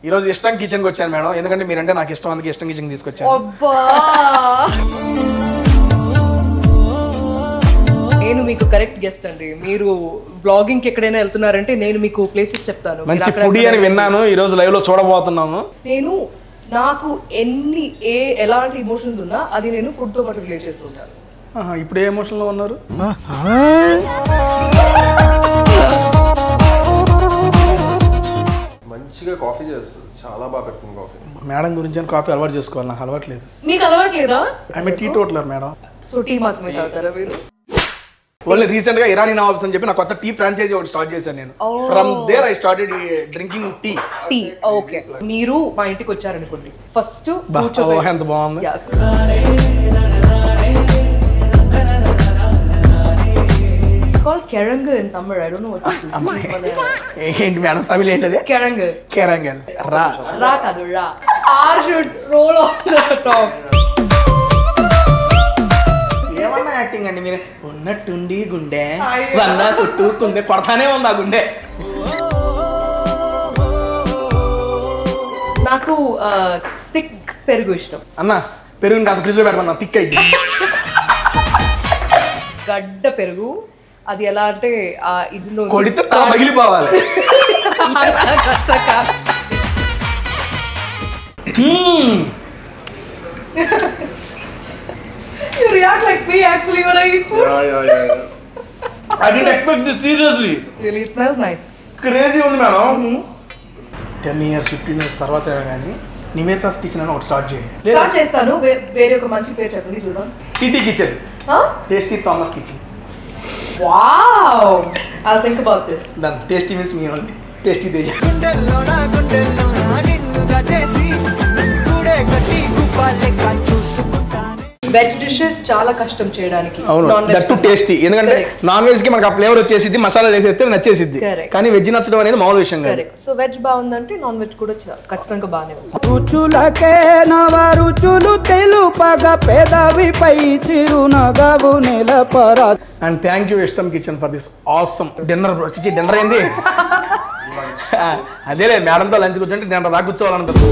ఈరోజు ఇష్టం కిచెన్కి వచ్చాను మేడం, ఎందుకంటే మీరంటే నాకు ఇష్టం, అందుకే ఇష్టం కిచెన్ తీసుకొచ్చాను. నేను మీకు కరెక్ట్ గెస్ట్ అండి. మీరు బ్లాగింగ్ కి ఎక్కడైనా వెళ్తున్నారంటే నేను మీకు ప్లేసెస్ చెప్తాను. మంచి ఫుడీ అని విన్నాను, ఈ రోజు లైవ్ లో చూడబోతున్నాము. నాకు ఎలాంటి ఎమోషన్స్ ఉన్నా అది నేను ఫుడ్ తో పాటు రిలేట్ చేస్తుంటాను. ఇప్పుడు ఏ ఎమోషన్ లో ఉన్నారు? మంచిగా కాఫీ చేస్తుంది, చాలా బాగా పెడుతుంది కాఫీ. మేడం గురించి కాఫీ అలవాటు చేసుకోవాలి, నాకు అలవాటు లేదు. మీకు అలవాటు లేదా? I'm teetotaller madam. So tea మాత్రమే తాగుతారా మీరు? ఓన్లీ రీసెంట్ గా ఇరానీ నవాబ్స్ అని చెప్పి నా కొత్త టీ ఫ్రాంచైజీ ఒకటి స్టార్ట్ చేశాను నేను. From there I started drinking tea. Okay, మీరు మా ఇంటికి వచ్చారనుకోండి, ఫస్ట్ ఎంత బాగుంది. called Keranga in Tamil. I don't know what this is. ఏంటి మేడం తమిళ ఏంటది? Keranga. Kerangal. Ra. Ra కాదు ra. I should roll on the top. ఏమన్నా యాక్టింగ్ అండి మీరు? ఉన్నట్టుండి గుండె వన్న కొట్టుకుందే కొడతానే ఉంది ఆ గుండె. నాకు థిక్ పెరుగు ఇష్టం. అన్న పెరుగుని కాస్త ఫ్రిడ్జ్ లో పెట్టమన్నా, థిక్ అయింది. గడ్డ పెరుగు అది ఎలా అంటే ఇది కొడితే పగిలిపోవాలి. You react like me actually when I eat food. Yeah. I didn't expect this seriously. Really, it smells nice. Crazy ఉంది మేడం. 10 years 15 years తర్వాత కానీ నివేతాస్ కిచెన్ అని ఒకటి స్టార్ట్ చేయండి. స్టార్ట్ చేస్తాను. వేరే ఒక మంచి పేరు చెప్పండి చూద్దాం. TT kitchen. Tasty Thomas kitchen. Wow! I'll think about this. Done. Tasty means me only. Tasty Teja. Veg dishes చాలా కష్టం చేయడానికి. That to tasty. ఎందుకంటే నాన్ వెజ్ కి మనకు ఆ ఫ్లేవర్ వచ్చేసిద్ది, మసాలా వేసేస్తే నచ్చేసిద్ది. కానీ వెజ్ నచ్చడం అనేది మామూలు విషయం కాదు. సో వెజ్ బాగుందంటే నాన్ వెజ్ కూడా ఖచ్చితంగా బాగానే ఉంది. రుచులకే నవ రుచులు తెలుపగ పెదవిపై చిరునగవు నెలపరా. అండ్ థ్యాంక్ యూ ఇష్టం kitchen for this awesome dinner. Dinner ఏంది? అదేలే మేడంతో లంచ్ కూర్చుంటే డిన్నర్ దాకా కూర్చోవాలనుకుంటుంది.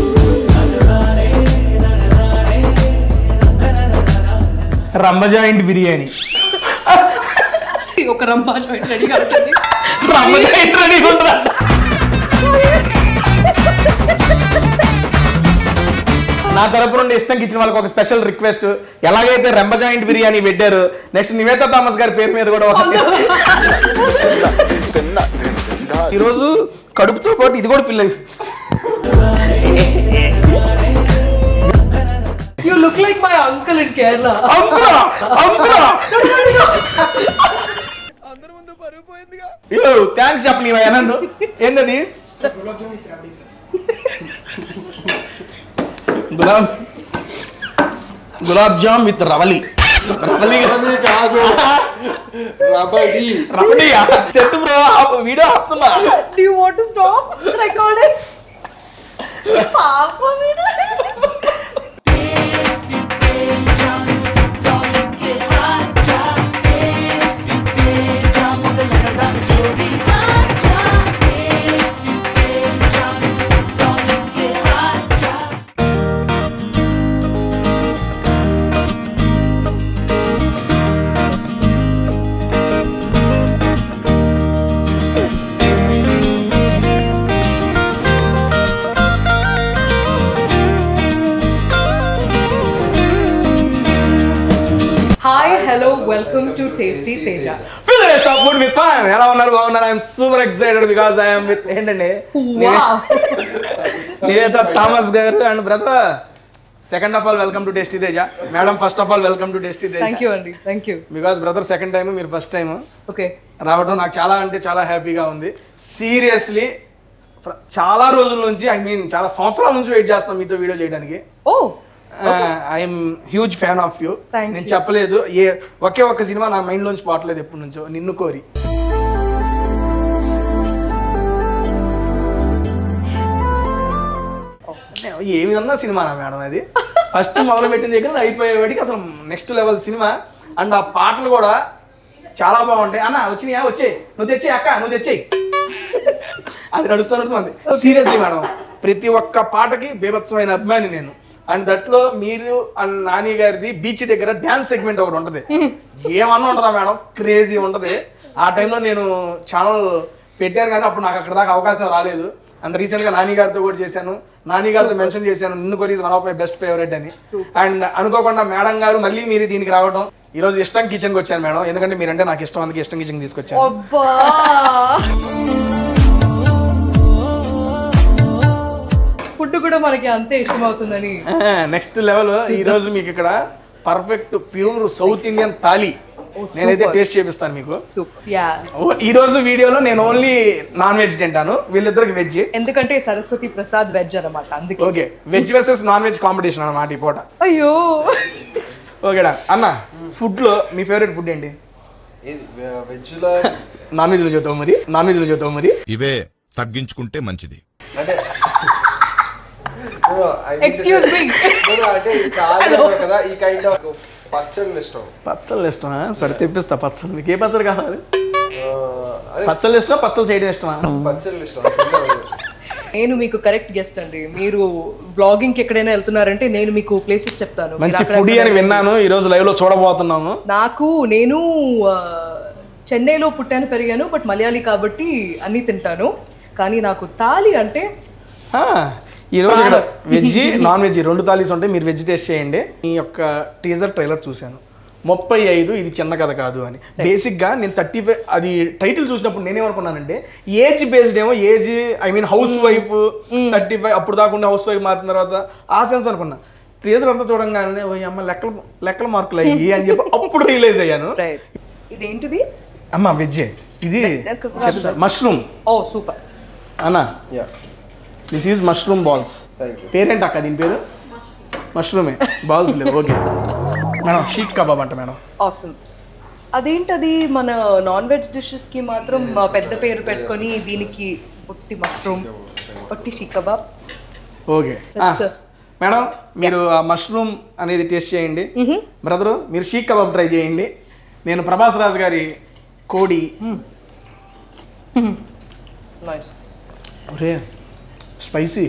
రంబ జాయింట్ బిర్యానీ. ఒక రంబా జాయింట్ రెడీగా ఉంటుంది. రంబ జాయింట్ రెడీగా ఉంటుందా? నా తరపు నుండి ఇష్టం కిచెన్ వాళ్ళకి ఒక స్పెషల్ రిక్వెస్ట్. ఎలాగైతే రంబ జాయింట్ బిర్యానీ పెట్టారు, నెక్స్ట్ నివేతా థామస్ గారి పేరు మీద కూడా ఈరోజు కడుపుతో పాటు ఇది కూడా ఫిల్ అయ్యి. You look like my uncle in Kerala. Uncle! Yo, thanks చెప్పని నన్ను. ఏంటది? గులాబ్ జామ్ విత్ రవలి. కాదు, రబడి. రబడియా? చెట్టు బ్రో, వీడియో ఆపుతున్నా. Do you want to stop recording? పాప video. Hello, welcome to Tasty Teja. Finish up food with fun. Hello, I am super excited because I am with Wow. Nivetha Thomas garu and brother. Second of all, welcome to Tasty Teja. Madam, first of all, welcome to Tasty Teja. Thank you, Andy. Thank you. Because brother, second time, మీరు first time. Okay. రావడం నాకు చాలా అంటే చాలా హ్యాపీగా ఉంది. Seriously, చాలా రోజుల నుంచి, I mean చాలా సంవత్సరాల నుంచి వెయిట్ చేస్తాం మీతో వీడియో చేయడానికి. Oh. I'm huge fan of you. నేను చెప్పలేదు, ఒకే ఒక్క సినిమా నా మైండ్ లోంచి పోవట్లేదు ఎప్పటి నుంచో, నిన్ను కోరి. ఏమిదన్నా సినిమానా మేడం అది? ఫస్ట్ మొదలు పెట్టిన దగ్గర అయిపోయేవాడికి అసలు నెక్స్ట్ లెవెల్ సినిమా. అండ్ ఆ పాటలు కూడా చాలా బాగుంటాయి. అన్న వచ్చినాయా? వచ్చాయి, నువ్వు తెచ్చేయి అక్క, నువ్వు తెచ్చేయి. అది నడుస్తున్నట్టు సీరియస్లీ మేడం, ప్రతి ఒక్క పాటకి బీభత్సమైన అభిమాని నేను. అండ్ దట్లో మీరు అండ్ నాని గారిది బీచ్ దగ్గర డ్యాన్స్ సెగ్మెంట్ ఒకటి ఉంటది, ఏమన్నా ఉంటుందా మేడం, క్రేజీ ఉంటది. ఆ టైంలో నేను ఛానల్ పెట్టాను కానీ అప్పుడు నాకు అక్కడ దాకా అవకాశం రాలేదు. అండ్ రీసెంట్ గా నాని గారితో కూడా చేశాను, నాని గారితో మెన్షన్ చేశాను నిన్ను కొరి one of my best favourite అని. అండ్ అనుకోకుండా మేడం గారు మళ్ళీ మీరు దీనికి రావడం, ఈ రోజు ఇష్టం కిచెన్ కి వచ్చాను మేడం, ఎందుకంటే మీరంటే నాకు ఇష్టం, అందుకే ఇష్టం కిచెన్ తీసుకొచ్చాను. ఫుడ్ కూడా మనకి అంతే ఇష్టం అవుతుందని నెక్స్ట్ లెవెల్. ఈ రోజు మీకు ఇక్కడ perfect pure south Indian thali నేనైతే టేస్ట్ చేపిస్తాను మీకు. ఈ రోజు వీడియోలో నేను ఓన్లీ నాన్ వెజ్ తింటాను, వీళ్ళిద్దరికి వెజ్, ఎందుకంటే సరస్వతి ప్రసాద్ వెజ్ అనమాట, అందుకే. Okay, veg versus non veg competition అన్నమాట ఈ పూట. అయ్యో ఓకేడా అన్న, ఫుడ్ లో మీ ఫేవరెట్ ఫుడ్ ఏంటి? వెజ్ లో నాన్ వెజ్ లో చెబుతావు మరి, నాన్ వెజ్ లో చెబుతావు మరి. ఇవే తగ్గించుకుంటే మంచిది. అంటే ఎక్స్క్యూజ్ మీ అంటే చాలా కదా ఈ కైండ్ ఆఫ్ పచ్చళ్ళు ఇష్టం. పచ్చళ్ళు ఇష్టమా? సరే తెప్పిస్తా పచ్చళ్ళు. మీకు ఏ పచ్చడి కావాలి? పచ్చళ్ళు ఇష్టం, పచ్చళ్ళు చేయడం ఇష్టమా? పచ్చళ్ళు ఇష్టం. నేను మీకు కరెక్ట్ గెస్ట్ అండి. మీరు బ్లాగింగ్ కి ఎక్కడైనా వెళ్తున్నారంటే నేను మీకు ప్లేసెస్ చెప్తాను. మంచి ఫుడీ అని విన్నాను, ఈ రోజు లైవ్ లో చూడబోతున్నాము. నేను చెన్నైలో పుట్టాను పెరిగాను, బట్ మలయాళీ కాబట్టి అన్ని తింటాను. కానీ నాకు తాలి అంటే ఈ రోజు ఇక్కడ వెజ్ నాన్ వెజ్ రెండు థాలీస్ ఉంటాయి, మీరు వెజ్ టేస్ట్ చేయండి. ఈ యొక్క టీజర్ ట్రైలర్ చూశాను, 35 ఇది చిన్న కథ కాదు అని. బేసిక్గా నేను 35 అది టైటిల్ చూసినప్పుడు నేనేమనుకున్నానంటే ఏజ్ బేస్డ్ ఏమో, age I mean house wife 35 అప్పుడు దాకుండా హౌస్ వైఫ్ మారిన తర్వాత ఆ సెన్స్ అనుకున్నా. టీజర్ అంతా చూడంగానే ఓ అమ్మ లెక్కల మార్కులు అయ్యి అని చెప్పి అప్పుడు రియలైజ్ అయ్యాను. ఇదేంటిది అమ్మ వెజ్, ఇది మష్రూమ్. ఓ సూపర్ అన్నా, దిస్ ఈజ్ మష్రూమ్ బాల్స్. పేరేంటి అక్క దీని పేరు? మష్రూమే, బాల్స్ లేవు. ఓకే మేడం, షీక్ కబాబ్ అంట మేడం. ఆసమ్. అదేంటది మన నాన్ వెజ్ డిషెస్ కి మాత్రం పెద్ద పేరు పెట్టుకొని దీనికి ఒట్టి మష్రూమ్, ఒట్టి షీక్ కబాబ్. ఓకే మేడం, మీరు ఆ మష్రూమ్ అనేది టేస్ట్ చేయండి. బ్రదరు మీరు షీక్ కబాబ్ ట్రై చేయండి. నేను ప్రభాస్ రాజు గారి కోడి. ఒరే స్పైసీ,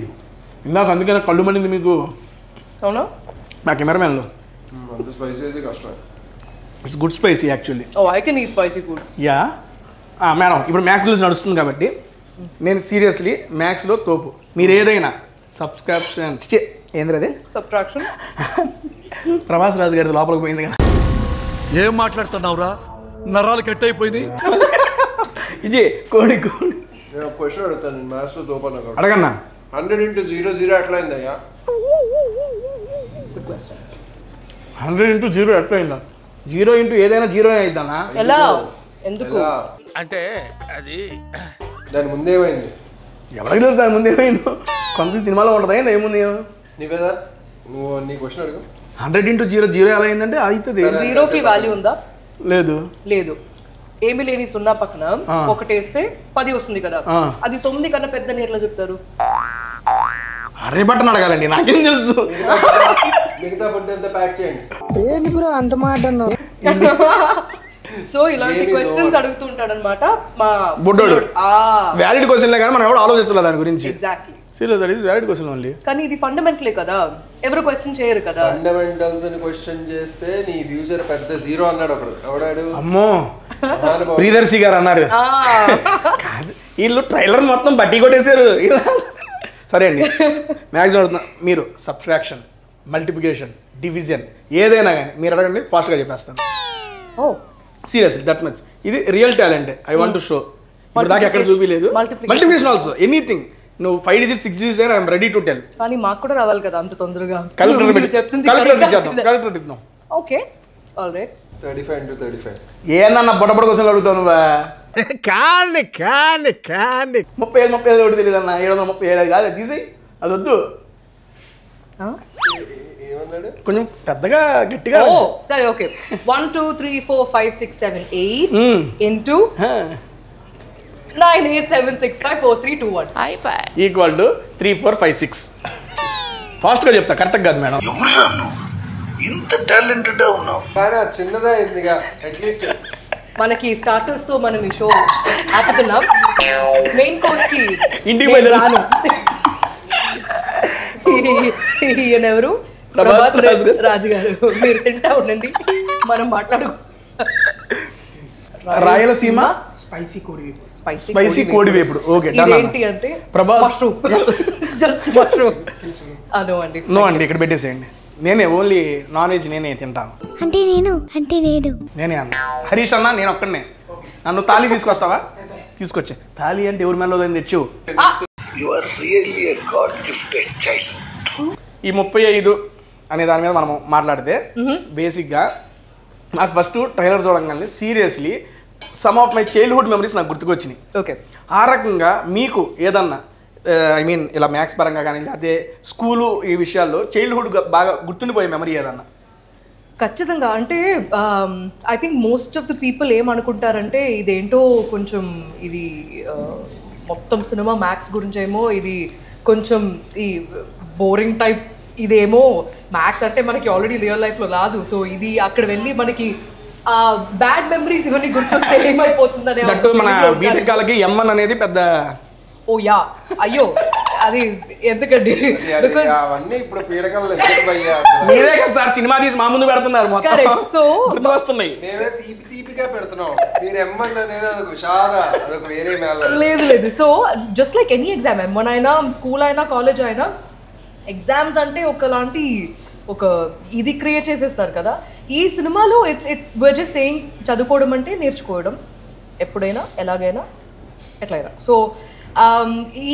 ఇందాక అందుకనే కళ్ళు మండింది మీకు. అవునా? నా కెమెరామెన్లో it's good spicy actually. Oh I can eat spicy food. Yeah madam, ఇప్పుడు మ్యాక్స్ గురించి నడుస్తుంది కాబట్టి నేను సీరియస్లీ మ్యాక్స్లో తోపు. మీరు ఏదైనా సబ్స్క్రిప్షన్ ఏంద్ర అదే సబ్ట్రాక్షన్ ప్రభాస్ రాజు గారి లోపలికి పోయింది కదా. ఏం మాట్లాడుతున్నావురా, నరాలు కట్ అయిపోయింది. ఇది కోడి క్వశ్చన్ అడుగుతాను నేను, మ్యాథ్స్ లో తోపన్నా అడగన్నా. 100 into 0 ఎట్లా అయిందయ్యా? 100 into 0 ఎట్లా అయిందా? 0 into ఏదైనా 0 అయిద్దానా? ఎలా? ఎందుకు అంటే అది దాని ముందేమైంది? ఎవరికి తెలుసు దాని ముందు ఏమైందో? కొంత సినిమాలో ఉంటుంది ఏంటి ఏముంది? నీవేదా నువ్వు నీ క్వశ్చన్ అడుగు. 100 into 0 ఎలా అయిందంటే అవుతుంది. జీరోకి వాల్యూ ఉందా? లేదు. లేదు. ఏమి లేని 0 పక్కన 1 వేస్తే 10 వస్తుంది కదా, అది 9 కన్నా పెద్దని ఎట్లా చెప్తారు? అరే బట్టన్ అడగాలండి, నాకేం తెలుసు. మిగతా ఫుడ్ అంతా ప్యాక్ చేయండి. ఏంటి బ్రో అంత మాట అన్నావు? సో ఇలాంటి క్వశ్చన్స్ అడుగుతుంటాడు అనమాట మా బుడ్డోడు. వ్యాలిడ్ క్వశ్చన్లే కానీ మనం ఎవరు ఆలోచించలేదు దాని గురించి. Exactly. Serious, that is valid question only. కానీ ఇది ఫండమెంటలే కదా, ఎవరు క్వశ్చన్ చేయరు కదా. ఫండమెంటల్స్ అని క్వశ్చన్ చేస్తే నీ ఫ్యూచర్ పెద్ద 0 అన్నాడు ఒకడు. ఎవడాడు? అమ్మో, ప్రియదర్శి గారు అన్నారు. కాదు, వీళ్ళు ట్రైలర్ మొత్తం బట్టి కొట్టేశారు. సరే అండి, మ్యాక్సిమం అడుగుతున్నా, మీరు సబ్ట్రాక్షన్, మల్టిప్లికేషన్, డివిజన్ ఏదైనా కానీ మీరు అడగండి, ఫాస్ట్గా చెప్పేస్తాను. Seriously that much. ఇది real talent, I want to show. ఇప్పుడు దాకా ఎక్కడ చూపించలేదు. Multiplication also anything. నువ్వు 5 digits 6 digits I'm ready to tell. కానీ మాకు కూడా రావాలి కదా అంత తొందరగా. క్యాలిక్యులేటర్ ఇద్దాం. Okay alright. 35 into 35 ఏమన్నా బొడబొడ కోసం అడుగుతావు నువ్వా? కాండి 35 ఒకటి తెలియదు అన్న. 737 కాదు, తీసేయి, అది వద్దు. ఏమన్నాడు? కొంచెం పెద్దగా గట్టిగా. సరే ఓకే. 1 2 3 4 5 6 7 8 into 9 8 7 6 5 4 3 2 1 equal to 3 4 5 6. ఫాస్ట్గా చెప్తా, కరెక్ట్గా కాదు మేడం. ఇంత టాలెంటెడ్ ఉన్నావు. కానీ అది చిన్నదే అయిందిగా. అట్లీస్ట్ మనకి స్టార్టర్స్ తో మనం ఈ షో ఆపుతున్నాం. మెయిన్ కోర్స్ కి ఇంటికి నేను రాను. ఈయన ఎవరు? ప్రభాస్ రాజు గారు. మీరు తింటా ఉండండి, మనం మాట్లాడుకో. రాయలసీమ స్పైసీ కోడి వేపుడు. స్పైసీ కోడి వేపుడు. ఓకే, ఇదేంటి అంటే ప్రభాస్ మష్రూమ్, జస్ట్ మష్రూమ్. అదో అండి. నో అండి, ఇక్కడ పెట్టేసేయండి. నేనే ఓన్లీ నాన్ వెజ్ నేనే తింటాను. అంటే నేను నేనే అన్న హరీష్ అన్న, నేను ఒక్కడనే. నన్ను తాళి తీసుకొస్తావా? తీసుకొచ్చే. తాళి అంటే ఎవరి మేలో తెచ్చు. ఈ 35 అనే దాని మీద మనం మాట్లాడితే బేసిక్గా నాకు ఫస్ట్ ట్రైలర్ చూడగానే seriously some of my childhood memories నాకు గుర్తుకొచ్చినాయి. ఓకే, ఆ రకంగా మీకు ఏదన్నా ఐ మీన్ ఇలా మ్యాథ్స్ పరంగా కానీ లేకపోతే స్కూలు ఈ విషయాల్లో చైల్డ్హుడ్ బాగా గుర్తుండిపోయే మెమరీ ఏదన్నా? ఖచ్చితంగా. అంటే I think most of the people ఏమనుకుంటారంటే ఇదేంటో కొంచెం ఇది మొత్తం సినిమా మ్యాథ్స్ గురించేమో, ఇది కొంచెం ఈ బోరింగ్ టైప్, ఇదేమో మ్యాథ్స్ అంటే మనకి ఆల్రెడీ రియల్ లైఫ్లో రాదు. సో ఇది అక్కడ వెళ్ళి మనకి బ్యాడ్ మెమరీస్ ఇవన్నీ గుర్తొస్తే ఏమైపోతుందనే. మన బీటెక్ వాళ్ళకి M1 అనేది పెద్ద ఓ యా, అయ్యో అది ఎందుకండి, బికాజ్ అవన్నీ ఇప్పుడు పీడకలు మీరే కదా సార్ సినిమా తీసి మా ముందు పెడుతున్నారు మొత్తం. సో వస్తున్నాయి. మేమే తీపిగా పెడుతున్నాం, మీరు M1 అనేది అదొక విషాద, అదొక వేరే మేళ. లేదు. So just like any exam, M1 అయినా స్కూల్ అయినా కాలేజ్ అయినా, ఎగ్జామ్స్ అంటే ఒకలాంటి ఒక ఇది క్రియేట్ చేసేస్తారు కదా. ఈ సినిమాలో we're just saying చదువుకోవడం అంటే నేర్చుకోవడం ఎప్పుడైనా ఎలాగైనా ఎట్లయినా. సో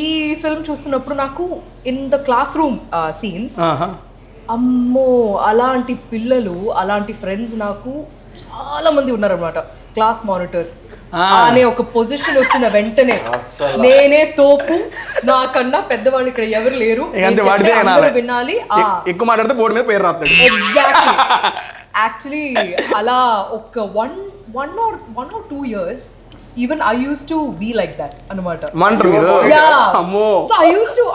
ఈ ఫిల్మ్ చూస్తున్నప్పుడు నాకు in the class room scenes, అమ్మో అలాంటి పిల్లలు, అలాంటి ఫ్రెండ్స్ నాకు చాలా మంది ఉన్నారనమాట. క్లాస్ మానిటర్ అనే ఒక పొజిషన్ వచ్చిన వెంటనే నేనే తోపు, నాకన్నా పెద్దవాళ్ళు ఇక్కడ ఎవరు లేరు, వినాలి, ఎక్కువ మాట్లాడితే బోర్డు మీద పేరు రాస్తాడు. ఎగ్జాక్ట్లీ. యాక్చువల్లీ అలా ఒక one or 2 years even I used to be like that anamata. Yeah. So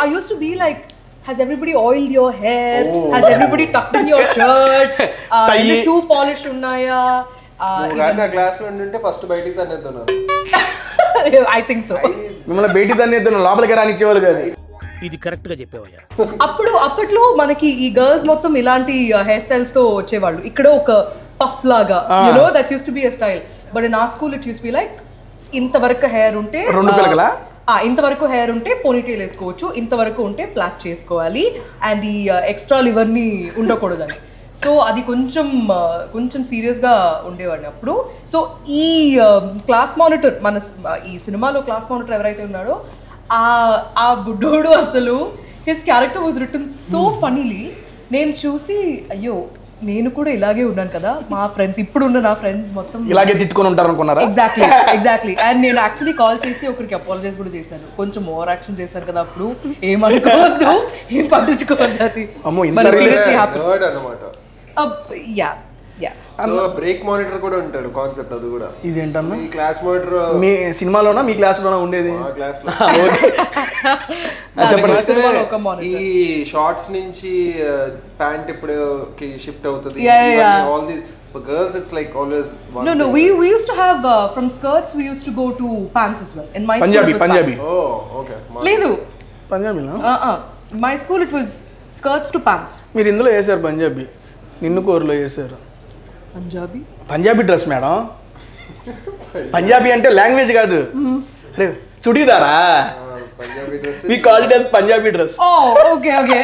I used to be like, has everybody oiled your hair? Has everybody tucked in your shirt? The shoe polish unnaya? నా class లో ఉంటే first బయటికి తన్నేద్దాను. I think so. మిమ్మల్ని బయటికి తన్నేద్దాను, లోపలికి రానిచ్చేవాళ్ళు కాదు. ఇది correct గా చెప్పేవయ్యా. అప్పట్లో మనకి ఈ గర్ల్స్ మొత్తం ఇలాంటి హెయిర్ స్టైల్స్ తో వచ్చేవాళ్ళు. ఇక్కడ ఒక పఫ్ లాగా, you know, that used to be a style, but in our school it used to be like ఇంతవరకు హెయిర్ ఉంటే ఇంతవరకు హెయిర్ ఉంటే పోనీటైల్ వేసుకోవచ్చు, ఇంతవరకు ఉంటే ప్లాక్ చేసుకోవాలి, అండ్ ఈ ఎక్స్ట్రాలు ఇవన్నీ ఉండకూడదని. సో అది కొంచెం సీరియస్గా ఉండేవాడిని అప్పుడు. సో ఈ క్లాస్ మానిటర్, మన ఈ సినిమాలో క్లాస్ మానిటర్ ఎవరైతే ఉన్నాడో ఆ బుడ్డోడు, అసలు his character was written so funnily. నేను చూసి అయ్యో నేను కూడా ఇలాగే ఉన్నాను కదా, మా ఫ్రెండ్స్ ఇప్పుడు ఉన్న నా ఫ్రెండ్స్ మొత్తం ఇలాగే తిట్టుకొని ఉంటారు అనుకున్నారా? ఎగ్జాక్ట్లీ. అండ్ నేను యాక్చువల్లీ కాల్ చేసి ఒకరికి అపాలజైజ్ కూడా చేశాను, కొంచెం ఓవర్ యాక్షన్ చేశారు కదా అప్పుడు, ఏమనుకోవద్దు, ఏం పట్టించుకోవద్దు అది. సో బ్రేక్ మానిటర్ కూడా ఉంటాడు కాన్సెప్ట్, అది కూడా. ఇదేంటన్నా ఈ క్లాస్ మానిటర్ మీ సినిమాలోనా మీ క్లాస్ లోనా ఉండేది? క్లాస్ లో చెప్పండి. ఈ షార్ట్స్ నుంచి ప్యాంట్ ఇప్పుడు షిఫ్ట్ అవుతుంది. All these for girls it's like always one. No, we used to have from skirts we used to go to pants as well. In my school it was Punjabi. Oh, okay. Ledu. Punjabi na? My school it was skirts to pants. మీరు ఇందులో వేసారు పంజాబీ, నిన్ను కోరులో వేసారు Punjabi dress madam. Punjabi అంటే language కాదు, అరే చుడీదారా, Punjabi dress. We call it as Punjabi dress. Okay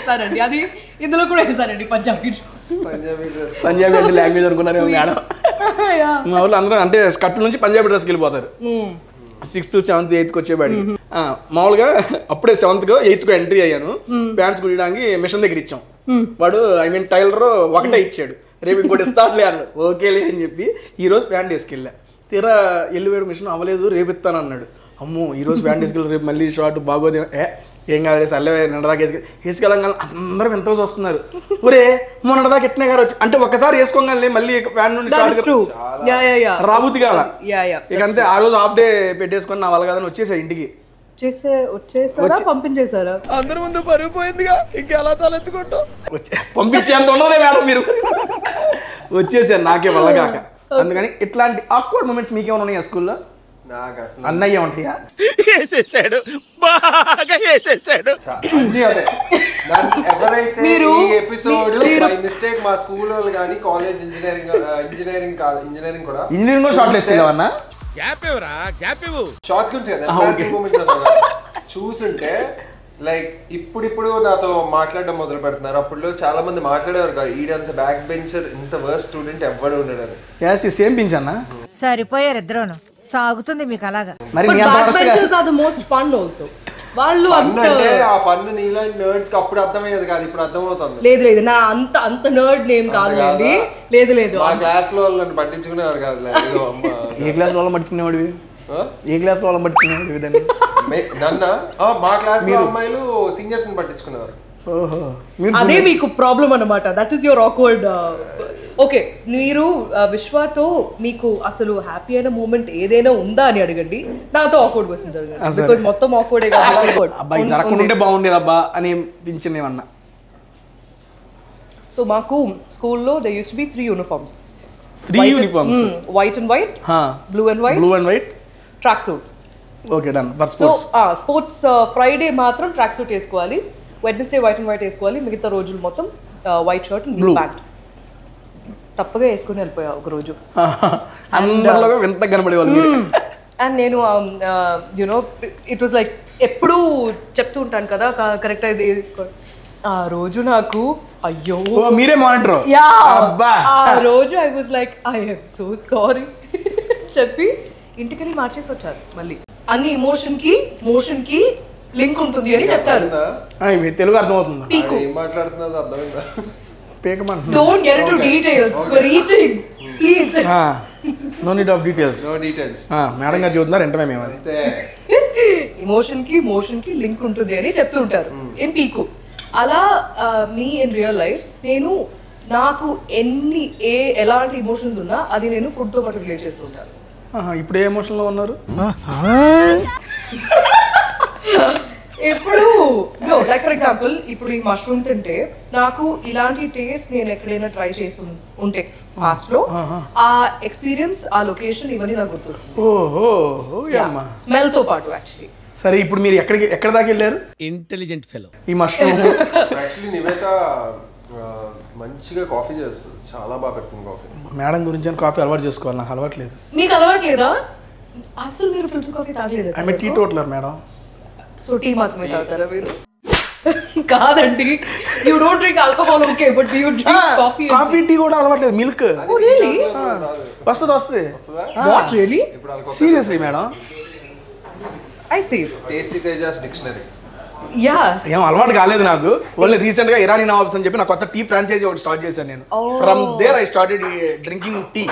సరేండి, అది ఇందులో కూడా వేసారండి పంజాబీ డ్రెస్. పంజాబీ అంటే లాంగ్వేజ్ అనుకున్నారు మేడం. మా ఊళ్ళో అందరూ అంటే స్కర్ట్ నుంచి పంజాబీ డ్రెస్కి వెళ్ళిపోతారు. 6th 7th 8th వచ్చేవాడి. మామూలుగా అప్పుడే 7th 8th ఎంట్రీ అయ్యాను. ప్యాంట్స్ కుట్టడానికి మిషన్ దగ్గర ఇచ్చాం. వాడు ఐ మీన్ టైలర్ ఒకటే ఇచ్చాడు, రేపు ఇంకోటి ఇస్తాట్లే అన్నాడు. ఓకేలే అని చెప్పి ఈరోజు ప్యాంట్ వేసుకెళ్ళా. తీరా వెళ్ళిపోయాడు, మిషన్ అవ్వలేదు, రేపు ఇస్తాను అన్నాడు. అమ్మో ఈరోజు ప్యాంట్ వేసుకెళ్ళి రేపు మళ్ళీ షార్ట్ బాగోదే, ఏం కాదు సర్లే నిన్నదాకా వేసుకెళ్ళంగా అందరూ ఎంత వస్తున్నారు. ఒరే మొన్నదాకా ఎట్నే గారు వచ్చి అంటే ఒక్కసారి వేసుకోగానే మళ్ళీ ప్యాంట్ నుండి రాబుద్ది కాల. ఇక అంతే ఆ రోజు హాఫ్ డే పెట్టేసుకొని నా వల్ల కాదని వచ్చేసా ఇంటికి. వచ్చేసారా పంపించేసారా? అందరి ముందు పరిగిపోయిందిగా, ఇంకెలా తలెత్తుకుంటాం. పంపించేంత ఉండదే మేడం మీరు. వచ్చేసాను నాకే వల్ల కాక. అందుకని ఇట్లాంటి ఆక్వర్డ్ మూమెంట్స్ మీకేమైనా ఉన్నాయా స్కూల్లో? నాకు అసలు అన్నయ్య ఉంటాయా? వేసేసాడు, బాగా వేసేసాడు. అన్నీ అదే. ఎవరైతే మీరు- ఈ ఎపిసోడ్ మీరు- బై మిస్టేక్ మా స్కూల్ వాళ్ళు కానీ కాలేజ్ ఇంజనీరింగ్ కాదు ఇంజనీరింగ్ కూడా ఇంజనీరింగ్ కూడా షార్ట్ లిస్ట్ అన్నా? గ్యాప్ ఇవ్వరా, గ్యాప్ ఇవ్వు. షార్ట్స్ గురించి కదా ఎంబారసింగ్ మూమెంట్స్ అన్నా చూసుంటే లైక్ ఇప్పుడు నాతో మాట్లాడడం మొదలు పెడుతున్నారు. అప్పుడు చాలా మంది మాట్లాడేవారు కాదు, ఈడంత బ్యాక్ బెంచర్ ఇంత వర్స్ట్ స్టూడెంట్ ఎవ్వడు ఉండడు. సేమ్ పించ్ అన్న. సరిపోయారు ఇద్దరును, సాగుతుంది మీకు అలాగా. మరి But మీ అంత worst గా- backbenchers are the most fun also. వాళ్ళు ఫన్ అంత అంటే ఆ ఫన్ నీలాంటి నర్డ్స్ కి అప్పుడు అర్థమయ్యేది కాదు, ఇప్పుడు అర్థమవుతుంది. లేదు నా అంత నర్డ్ నేమ్ కాదులేండి. లేదు మా క్లాస్ లో వాళ్ళని పట్టించుకునేవారు కాదు. ఏ క్లాస్ వాళ్ళని పట్టుకునేవాడివి? ఏ క్లాస్ వాళ్ళని పట్టుకునేవాడివి దాన్ని? నన్న మా క్లాస్ లో అమ్మాయిలు సీనియర్స్ ని పట్టించుకునేవారు. ఓహో, మీరు అదే మీకు ప్రాబ్లం అన్నమాట. That is your awkward. Okay, మీరు విశ్వతో మీకు అసలు హ్యాపీ అయిన మూమెంట్ ఏదైనా ఉందా అని అడగండి. నాతో ఆక్వర్డ్ క్వశ్చన్స్ అడగండి. బికాజ్ మొత్తం ఆక్వర్డే అబ్బాయి జరగకుంటే బాగుండేది అబ్బా అని పింఛన్ ఏమన్నా? సో మాకు స్కూల్లో they used to be 3 uniforms. 3 uniforms, white and white, blue and white, blue and white, track suit. Okay done. For so sports sports Friday మాత్రం ట్రాక్ సూట్ వేసుకోవాలి, వెడ్నెస్డే వైట్ అండ్ వైట్ వేసుకోవాలి, మిగతా రోజులు మొత్తం white shirt and blue pant. తప్పగా వేసుకుని వెళ్ళిపోయా ఒక రోజు. అందరిలో వింత కనబడేవాళ్ళు మీరు. అండ్ నేను యునో ఇట్ వాజ్ లైక్ ఎప్పుడూ చెప్తూ ఉంటాను కదా కరెక్ట్ అయితే తీసుకోండి. ఆ రోజు నాకు అయ్యో మీరే మానిటర్. అబ్బా, ఆ రోజు I was like I am so sorry చెప్పి ఇంటికెళ్ళి మార్చేసి వచ్చారు. మళ్ళీ అన్ని మోషన్ కి లింక్ ఉంటుంది అని చెప్తారు. తెలుగు అర్థమవుతుందా? పీకు. ఏం మాట్లాడుతున్నదో అర్థమైందా? పీకమంటున్నా. Don't get into details for eating please. No need of details. No details. Madam గారు చెబుతున్నారు వెంటనే మేము అది. మోషన్ కి లింక్ ఉంటుంది అని చెప్తుంటారు ఇన్ పీకు. అలా మీ ఇన్ రియల్ లైఫ్ నాకు ఎలాంటి ఎమోషన్స్ ఉన్నా అది నేను ఫుడ్ తో పాటు రిలేట్ చేస్తుంటాను. ఇప్పుడు ఏ ఎమోషన్ లో ఉన్నారు? ఇప్పుడు లైక్ ఫర్ ఎగ్జాంపుల్ ఇప్పుడు ఈ మష్రూమ్ తింటే నాకు ఇలాంటి టేస్ట్ నేను ఎక్కడైనా ట్రై చేసి ఉంటే పాస్ట్ లో ఆ ఎక్స్పీరియన్స్, ఆ లొకేషన్ ఇవన్నీ నాకు గుర్తొస్తుంది. ఓహో, స్మెల్ తో పాటు యాక్చువల్లీ. సరే ఇప్పుడు మీరు ఎక్కడ దాకా వెళ్ళారు? Intelligent fellow. ఈ మష్రూమ్ యాక్చువల్లీ నివేత మంచిగా కాఫీ చేస్తుంది, చాలా బాగా పెడుతుంది కాఫీ. మేడం గురించి కాఫీ అలవాటు చేసుకోవాలి, నాకు అలవాటు లేదు. మీకు అలవాటు లేదా? అసలు మీరు ఫిల్టర్ కాఫీ తాగలేదు? I teetotaller madam. So tea మాత్రమే తాగుతారా మీరు? కాదండి, you don't drink alcohol okay, but you drink coffee. Coffee tea కూడా అలవాట్లేదు. Milk really? వస్తుంది. What really? Seriously madam? I see. Tasty Tejas dictionary. Yeah, ఏం అలవాటు కాలేదు నాకు. ఓన్లీ రీసెంట్ గా ఇరానీ నవాబ్స్ అని చెప్పి నా కొత్త టీ ఫ్రాంచైజీ ఒకటి స్టార్ట్ చేశాను నేను. From there I started drinking tea.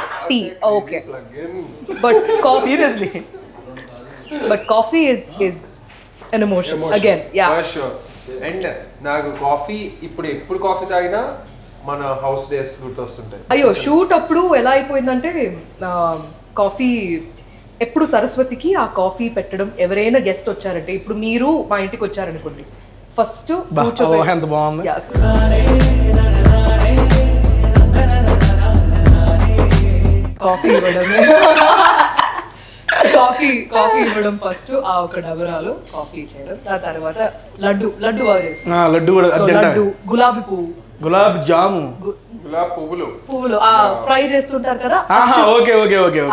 Okay, but coffee seriously, but coffee is an emotion again. Yeah, for sure. And నాకు కాఫీ ఎప్పుడు కాఫీ తాగినా మన హౌస్ డేస్ గుర్తొస్తుంటాయి. అయ్యో షూట్ అప్పుడు ఎలా అయిపోయిందంటే కాఫీ ఎప్పుడు సరస్వతికి ఆ కాఫీ పెట్టడం. ఎవరైనా గెస్ట్ వచ్చారంటే, ఇప్పుడు మీరు మా ఇంటికి వచ్చారనుకోండి, ఫస్ట్ ఎంత బాగుంది. కాఫీ ఇవ్వడం కాఫీ ఇవ్వడం ఫస్ట్. ఆ ఒక డబరాలు కాఫీ ఇచ్చేయడం. ఆ తర్వాత లడ్డు బాగా చేస్తాం. లడ్డు కూడా లడ్డు, గులాబీ పువ్వు, గులాబ్ జాము, గులాబ్ పువ్వులు ఫ్రై చేస్తుంటారు కదా, ఓకే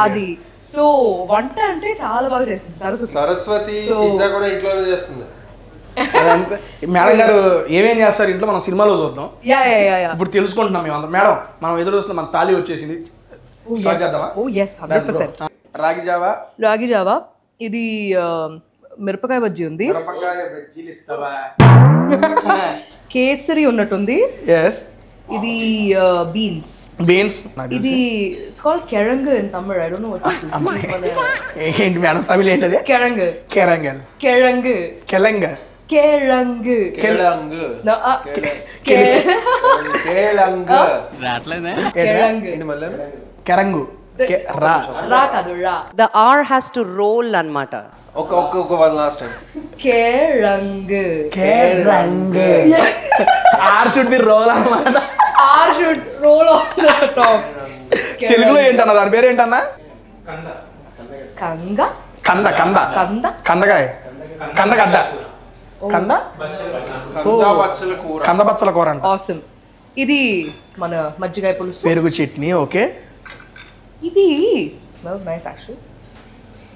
అది. సో వంట అంటే చాలా బాగా చేస్తుంది సరస్వతి. పిజ్జా కూడా ఇంట్లోనే చేస్తుంది. మేడం గారు ఏమేం చేస్తారు ఇంట్లో మనం సినిమాలో చూద్దాం. యా ఇప్పుడు తెలుసుకుంటున్నాం మేము అంతా. మేడం మనం ఎదురు వస్తున్న మన తాళి వచ్చేసింది. స్టార్ట్ చేద్దామా? 100%. రాగి జావా. ఇది మిరపకాయ బజ్జీ ఉంది, కేసరి ఉన్నట్టుంది. ఇది బీన్స్. ఇది ఇట్స్ కాల్డ్ కెరంగ్ in Tamil. I don't know what this is. ఏంటి మేడం తమిళ ఏంటది? కెరంగ్. కెరంగు. రా కాదు, రా. The R has to roll అన్నమాట. ఒక వన్ లాస్ట్ టైం. కెరంగ్. R should be roll అన్నమాట. R should roll on the top. తెలుగులో ఏంటన్నా దాని పేరు ఏంటన్నా? కంద కంద కంద కంద కందకాయ కందగడ్డ కంద బచ్చల కూర. కంద బచ్చల కూర అంట. ఆసమ్. ఇది మన మజ్జిగాయ పులుసు, పెరుగు చట్నీ. ఓకే, ఇది స్మెల్స్ నైస్ యాక్చువల్లీ.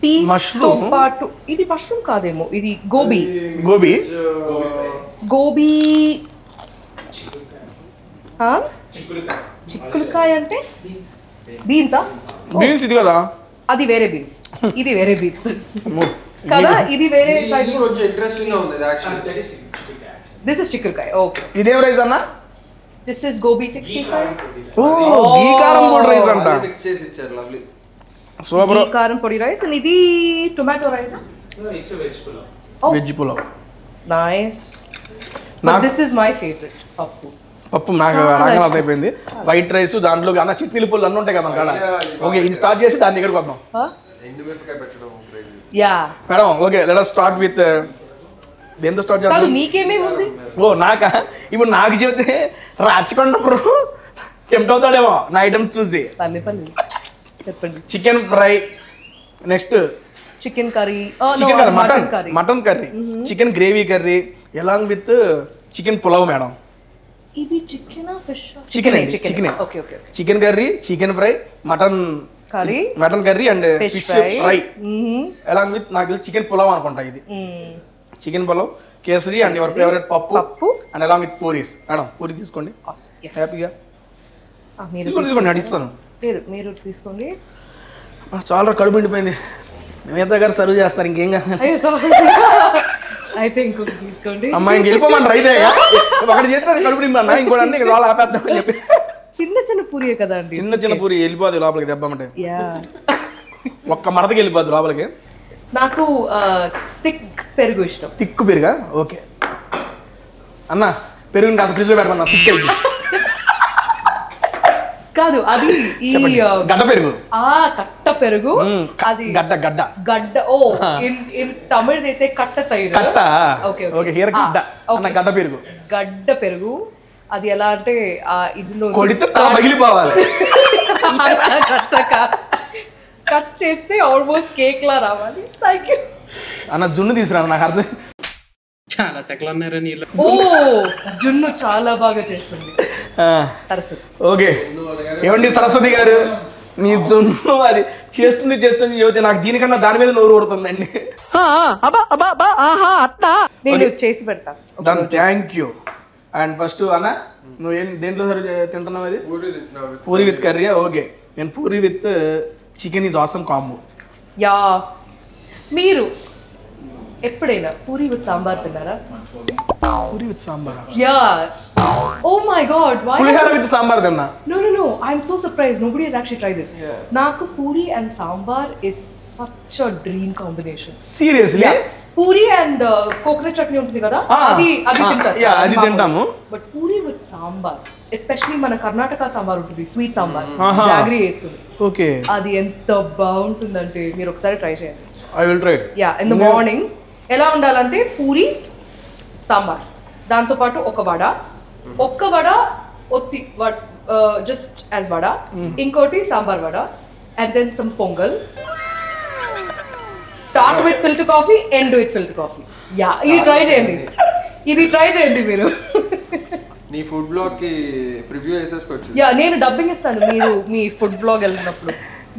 పీస్ తో Mushroom? పాటు ఇది మష్రూమ్ కాదేమో, ఇది గోబీ. గోబీ గోబీ చిక్కుడుకాయ అంటే బీన్సా? బీన్స్ ఇది కదా. అది వేరే బీన్స్, ఇది వేరే బీన్స్ కదా. ఇది వేరే ఇది టైప్. కొంచెం ఇంట్రెస్టింగ్ గా ఉంది యాక్చువల్లీ. దిస్ ఇస్ చిక్కుడుకాయ. ఓకే, ఇదేం రైస్ అన్న? This is gobi 65. ఓ గీ కారం పొడి రైస్ అంట. మిక్స్ చేసి ఇచ్చారు, లవ్లీ. సూపర్. గీ కారం పొడి రైస్. ఇది tomato rice. Veg pulao. Nice. This is my favourite పప్పు. పప్పు నాకు రాగల అయిపోయింది. వైట్ రైస్, దాంట్లో అన్న చట్నీలు పుల్లు అన్నీ ఉంటాయి కదా మన కాడ. ఓకే, ఇది స్టార్ట్ చేసి దాని దగ్గరకు వద్దాం. ఎండుమిరపకాయ పెట్టడం crazy. Yeah madam okay, let us start with దేంతో స్టార్ట్ కాదు, చేద్దాం? నీకేమేమి ఉంది? ఓ నాకా? ఇప్పుడు నాకు చెబితే రాచుకున్నప్పుడు టెంప్ట్ అవుతాడేమో నా ఐటమ్స్ చూసి. పల్లి చెప్పండి. Chicken fry, next chicken curry, chicken curry, mutton curry, mutton curry, chicken gravy curry, along with chicken pulao madam. ఇది చికెనా fish? Chicken chicken. Okay okay. Chicken curry, chicken fry, mutton curry and fish fry, along with నాకు chicken pulao అనుకుంటా. ఇది chicken pulao, kesari and your favourite పప్పు and along with puris. Madam puri తీసుకోండి హ్యాపీగా. తీసుకోండి నడిస్తాను. లేదు మీరు తీసుకోండి. చాలా కడుపు నిండిపోయింది. మేత గారు సర్వ్ చేస్తారు, ఇంకేం కాదు. అయ్యో సారీ. అయితే ఇంకొకటి తీసుకోండి. అమ్మాయి ఇంక వెళ్ళిపోమంటారు. అయితే ఒకటి చేస్తారు కడుపు నింపన్నా, ఇంకోటి అన్ని చాలా ఆపేద్దామని చెప్పి. చిన్న చిన్న పూరియే కదా అండి. చిన్న పూరి వెళ్ళిపోదు లోపలికి దెబ్బమంటే. ఒక్క మడతకి వెళ్ళిపోద్దు లోపలికి. నాకు థిక్ పెరుగు ఇష్టం. తిక్కు పెరుగా? ఓకే అన్న, పెరుగుని కాస్త ఫ్రిడ్జ్ లో పెట్టమన్నా. తిక్ అయిపోయింది కాదు, అది ఈ గడ్డ పెరుగు. కట్ట పెరుగు. అది గడ్డ గడ్డ గడ్డ. ఓ ఇన్ తమిళ్ దేసే కట్ట తైరు. కట్ట. ఓకే ఓకే, హియర్ గడ్డ అన్న, గడ్డ పెరుగు. గడ్డ పెరుగు. అది ఎలా అంటే ఇదిలో కొడితే తల పగిలిపోవాలి. కట్ చేస్తే ఆల్మోస్ట్ కేక్ లా రావాలి. థాంక్యూ అన్న. జున్ను తీసుకురా, నాకు అర్థం. చాలా సెకలు ఉన్నారని. ఓ జున్ను చాలా బాగా చేస్తుంది సరస్వతి. ఓకే, ఏమండి సరస్వతి గారు, మీ జున్ను అది చేస్తుంది చెబితే నాకు దీనికన్నా దాని మీద నోరు కొడుతుందండి. నేను చేసి పెడతా. దాని థ్యాంక్ యూ. అండ్ ఫస్ట్ అన్న, నువ్వు ఏం దేంట్లో సరి తింటున్నావు? అది పూరి విత్ కర్రీ. ఓకే, నేను puri with chicken is awesome combo. Yeah, మీరు ఎప్పుడైనా పూరి విత్ సాంబార్ తిన్నారా? Puri with sambar? Yeah. Oh my god, why? Pulihora with sambar తిన్నా. No, I'm so surprised. Nobody has actually tried this. నాకు puri and sambar is such a dream combination. Seriously? Puri and coconut chutney ఉంటుంది కదా, అది తింటారు. అది తింటాము. But puri with sambar, especially మన కర్ణాటక సాంబార్ ఉంటుంది, స్వీట్ సాంబార్, జాగరీ వేసుకుని. ఓకే, అది ఎంత బాగుంటుందంటే మీరు ఒకసారి ట్రై చేయండి. I will try. Yeah, in the morning ఎలా ఉండాలంటే పూరి సాంబార్, దాంతో పాటు ఒక వడ ఒత్తి జస్ట్ యాజ్ వడ, ఇంకోటి sambar vada, and then some pongal. Start with filter coffee, end with filter coffee. Yeah, ఇది ట్రై చేయండి మీరు. నీ ఫుడ్ బ్లాగ్ కి ప్రివ్యూ వేసేసుకోవచ్చు. యా, నేను డబ్బింగ్ ఇస్తాను మీరు మీ ఫుడ్ బ్లాగ్ వెళ్ళినప్పుడు.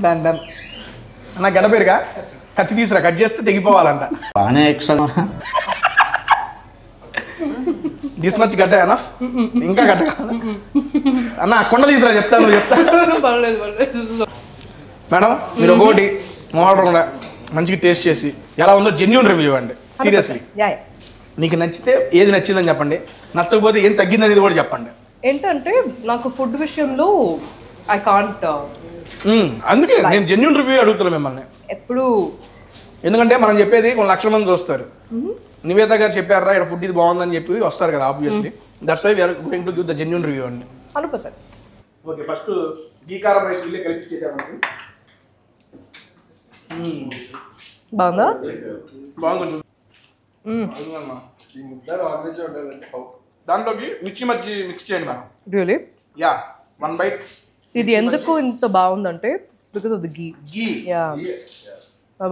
డన్ అన్న. గడ్డ పేరుగా కత్తి తీసురా, కట్ చేస్తే తెగిపోవాలంట. దిస్ మచ్ గడ్డ అన్న, ఇంకా గడ్డ అన్న. కొండ తీసురా, చెప్తాను. మేడం మీరు ఒకటి మోడల్ మంచిగా టేస్ట్ చేసి ఎలా ఉందో జెన్యూన్ రివ్యూ అండి. సీరియస్లీ నీకు నచ్చితే ఏది నచ్చిందని చెప్పండి, నచ్చకపోతే ఏం తగ్గిందనేది కూడా చెప్పండి. ఏంటంటే నాకు ఫుడ్ విషయంలో ఐ కాంట్. అందుకే నేను జెన్యూన్ రివ్యూ అడుగుతున్నాను మిమ్మల్ని ఎప్పుడు. ఎందుకంటే మనం చెప్పేది కొన్ని లక్షల మంది చూస్తారు. నివేద గారు చెప్పారా ఇక్కడ ఫుడ్ ఇది బాగుందని చెప్పి వస్తారు కదా, obviously. That's why we are going to give the genuine review అండి. 100%. ఓకే, ఫస్ట్ గీ కారం రైస్ వీళ్ళే కలిపి చేసామండి. బాగుందా? బాగుంది. దాంట్లోకి మిర్చి మధ్య మిక్స్ చేయండి మేడం. రియలీ? యా, 1 బైట్ ఇది ఎందుకు ఇంత బాగుందంటే it's because of the ghee. Ghee yeah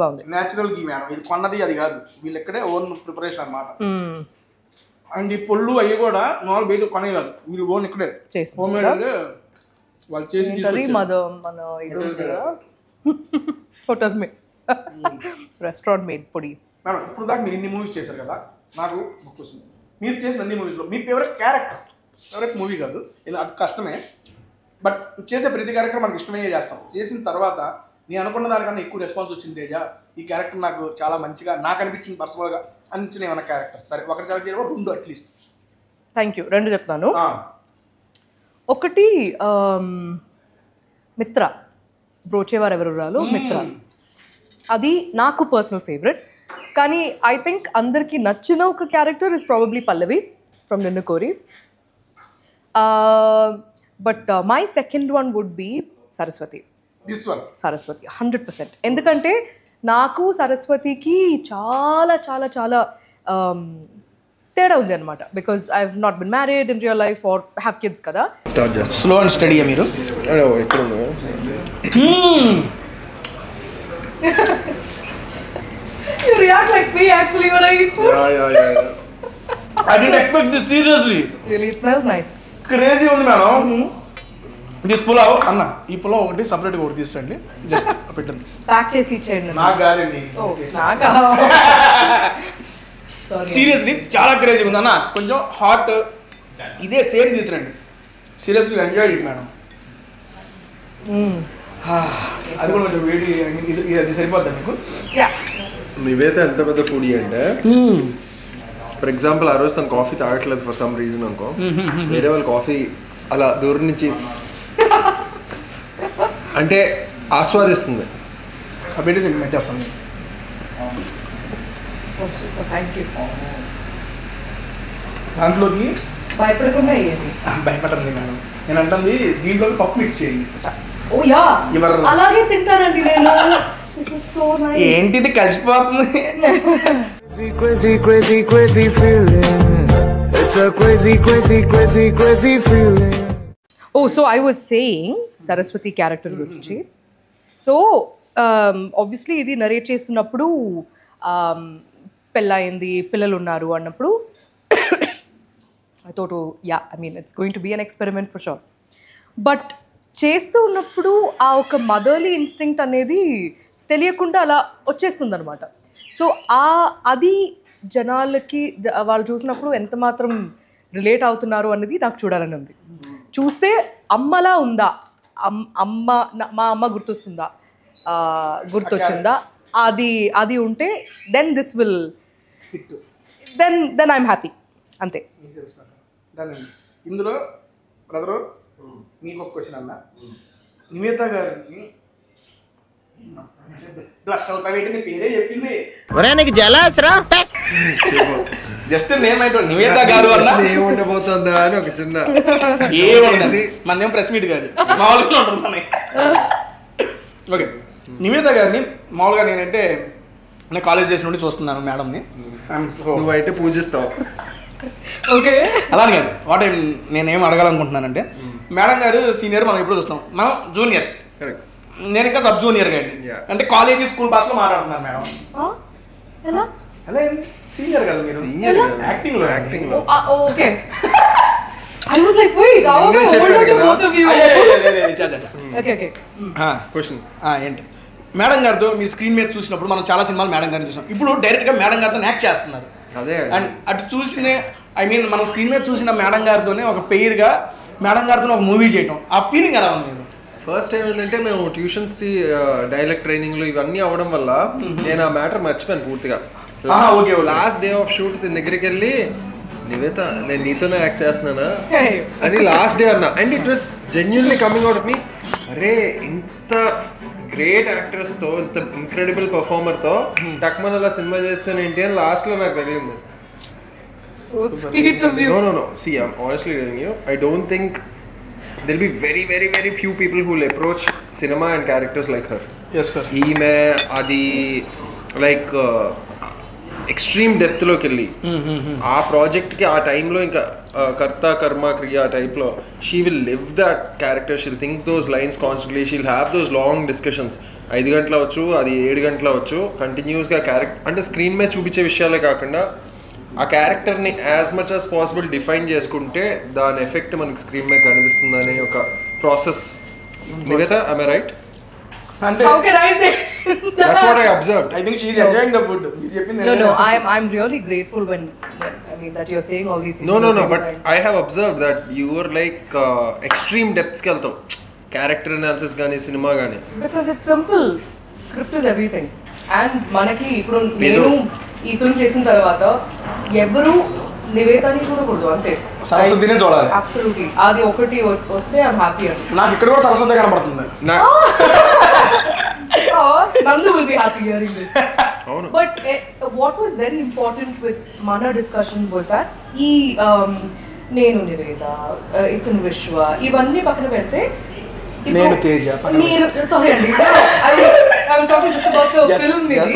బాగుంది. న్యాచురల్ గీ మేడం, ఇది కొన్నది అది కాదు, వీళ్ళు ఇక్కడే ఓన్ ప్రిపరేషన్ అన్నమాట. అండ్ ఈ పొళ్ళు అవి కూడా నార్మల్ బయట కొనే కాదు, వీళ్ళు ఓన్ ఇక్కడే హోమ్ మేడ్ వాళ్ళు చేసి మన ఇది ఉంది కదా hotel made restaurant made podis. Madam ఇప్పుడు దాకా మీరు ఇన్ని మూవీస్ చేశారు కదా, నాకు ఒక క్వశ్చన్, మీరు చేసిన అన్ని మూవీస్లో మీ ఫేవరెట్ క్యారెక్టర్, ఫేవరెట్ మూవీ కాదు ఇది, అది కష్టమే, బట్ చేసే ప్రతి క్యారెక్టర్ మనకి ఇష్టమే చేస్తాం. చేసిన తర్వాత నేను అనుకున్న దానికన్నా ఎక్కువ రెస్పాన్స్ వచ్చింది తేజ, ఈ క్యారెక్టర్ నాకు చాలా మంచిగా నాకు అనిపించింది పర్సనల్గా అనిపించిన ఏమైనా క్యారెక్టర్స్, సరే ఒకటి సెలెక్ట్ చేయడం 2 అట్లీస్ట్. Thank you. 2 చెప్తాను. ఒకటి మిత్ర, బ్రోచేవారు ఎవరు రాలు మిత్ర, అది నాకు పర్సనల్ ఫేవరెట్. కానీ ఐ థింక్ అందరికి నచ్చిన ఒక character is probably Pallavi from Ninnu Kori. But my second one would be Saraswati. Saraswati 100%. ఎందుకంటే నాకు సరస్వతికి చాలా చాలా చాలా తేడా ఉంది అనమాట. Because I have not been married in real life or have kids కదా. స్టార్ట్ చేస్తా. స్లో అండ్ స్టడీయా మీరు? ఎక్కడ You react like me actually when I eat food. I didn't expect this seriously. Really, it smells nice. Crazy ఉంది madam. This pulao అన్న, ఈ పులావ్ ఒకటి సపరేట్గా ఒకటి తీసుకోండి, జస్ట్ పెట్టండి. ప్యాక్ చేసి ఇచ్చేయండి. నాకు కాదండి, సీరియస్లీ చాలా క్రేజీ ఉంది అన్న. కొంచెం హాట్ ఇదే సేమ్ తీసుకురండి, సీరియస్లీ ఎంజాయ్ ఇట్ మేడం. అది కూడా కొంచెం వేడి, ఇది సరిపోద్దా మీకు? నివేత ఎంత పెద్ద ఫుడీ అంటే, ఫర్ ఎగ్జాంపుల్ ఆ రోజు తను కాఫీ తాగట్లేదు ఫర్ సమ్ రీజన్ అనుకో, వేరే వాళ్ళు కాఫీ అలా దూరం నుంచి అంటే ఆస్వాదిస్తుంది. చేస్తాను. దాంట్లోకి భయపడండి మేడం, నేను అంటుంది దీంట్లోకి పప్పు మిక్స్ చేయండి. అలాగే తింటానండి నేను. ఏంటిది కలిసిపోతుంది? Crazy, crazy, crazy feeling. It's a crazy, crazy, crazy, crazy feeling. Oh, so I was saying Saraswati character గురించి. So obviously ఇది నరేట్ చేస్తున్నప్పుడు పెళ్ళయింది, పిల్లలు ఉన్నారు అన్నప్పుడు I thought, yeah, I mean it's going to be an experiment for sure. But చేస్తూ ఉన్నప్పుడు ఆ ఒక మదర్లీ ఇన్స్టింక్ట్ అనేది తెలియకుండా అలా వచ్చేస్తుంది అనమాట. సో అది జనాలకి వాళ్ళు చూసినప్పుడు ఎంత మాత్రం రిలేట్ అవుతున్నారు అనేది నాకు చూడాలని ఉంది. చూస్తే అమ్మలా ఉందా, మా అమ్మ గుర్తొస్తుందా, గుర్తొచ్చిందా, అది ఉంటే then this will then I'm happy, అంతే. ఇందులో బ్రదరు మీకు ఒక క్వశ్చన్ అన్న, నివేత గారికి బ్లష్ అవుతావేంటి, నీ పేరే చెప్పింది, జస్ట్ నేమ్ అయితే నివేత గారు అన్న ఏముండబోతుందా అని ఒక చిన్న ఏముంది, మనదేం ప్రెస్ మీట్ కాదు, మామూలుగా ఉంటుంది. ఓకే, నివేత గారిని మామూలుగా నేనంటే నేను కాలేజ్ చేసిన నుండి చూస్తున్నాను మేడంని. నువ్వైతే పూజిస్తావు. ఓకే, అలానే కాదు, వాట్ నేనేం అడగాలనుకుంటున్నానంటే, మేడం గారు సీనియర్, మనం ఎప్పుడు చూస్తాం, మనం జూనియర్, నేను ఇంకా సబ్ జూనియర్ గాండి, అంటే కాలేజీ స్కూల్ భాషలో మాట్లాడుతున్నాను మేడం. ఎలా సీనియర్ కదా మీరు యాక్టింగ్ లో? Okay, I was like, wait, how am I older than both of you? Okay. Question ఏంటి, మేడం గారితో మీరు స్క్రీన్ మీద చూసినప్పుడు మనం చాలా సినిమాలు మేడం గారిని చూసాం, ఇప్పుడు డైరెక్ట్గా మేడం గారితో యాక్ట్ చేస్తున్నారు. అదే, అండ్ అటు చూసిన మనం స్క్రీన్ మీద చూసిన మేడం గారితోనే ఒక పెయిర్గా మేడం గారితో ఒక మూవీ చేయటం, ఆ ఫీలింగ్ ఎలా ఉంది? ఫస్ట్ టైం ఏంటంటే మేము ట్యూషన్స్ డైలాగ్ ట్రైనింగ్లు ఇవన్నీ అవ్వడం వల్ల నేను ఆ మ్యాటర్ మర్చిపోయాను పూర్తిగా. లాస్ట్ డే ఆఫ్ షూట్ దగ్గరికి వెళ్ళి, నివేత నేను నీతోనే యాక్ట్ చేస్తున్నానా అని లాస్ట్ డే అన్నా. And it was genuinely coming out of me, అరే ఇంత గ్రేట్ యాక్టర్స్తో, ఇంత ఇంక్రెడిబుల్ పర్ఫార్మర్తో టక్మన్ అలా సినిమా చేస్తాను ఏంటి అని లాస్ట్లో నాకు తెలియంది. So sweet of you. No. See, I'm honestly telling you, I don't think there'll be very, very, very few people who will approach cinema and characters like her. Yes, sir. Adi, like, extreme డెప్త్లోకి వెళ్ళి ఆ ప్రాజెక్ట్కి ఆ టైంలో ఇంకా కర్త కర్మ క్రియ టైప్లో she will live that character, she'll think those lines constantly, she'll have those long discussions. 5 గంటలు అవచ్చు, అది 7 గంటలు అవచ్చు, కంటిన్యూస్గా క్యారెక్టర్ అంటే స్క్రీన్ మీద చూపించే విషయాలే కాకుండా ఆ క్యారెక్టర్ని as much as possible define చేసుకుంటే దాని ఎఫెక్ట్ మనకి స్క్రీన్ మీద కనిపిస్తుంది అనే ఒక process. Nivetha, am I right? అంటే How can I say? That's what I observed. I think she is enjoying the food. మీరు చెప్పింది No, I'm really grateful when I mean that you're saying all these things. No, but I have observed that you were like extreme depths ki veltav, character analysis gaani, cinema gaani. Because it's simple. Script is everything. And మనకి ఇప్పుడు నేను ఈ film చేసిన తర్వాత ఎవరు నివేతని చూడకూడదు అంతే, సరస్వతినే చూడాలి. అబ్సల్యూట్లీ. అది ఒకటి వస్తే ఐఎమ్ హ్యాపీ అండి. నాకు ఇక్కడ కూడా సరస్వతి కనబడుతుంది. Nandu will be happy hearing this. But what was very important with Mana discussion was that ఈ నేను నివేత, ఇతను విశ్వ, ఇవన్నీ పక్కన పెడితే నేను తేజ, మీరు సారీ అండి, I was talking just about the film maybe.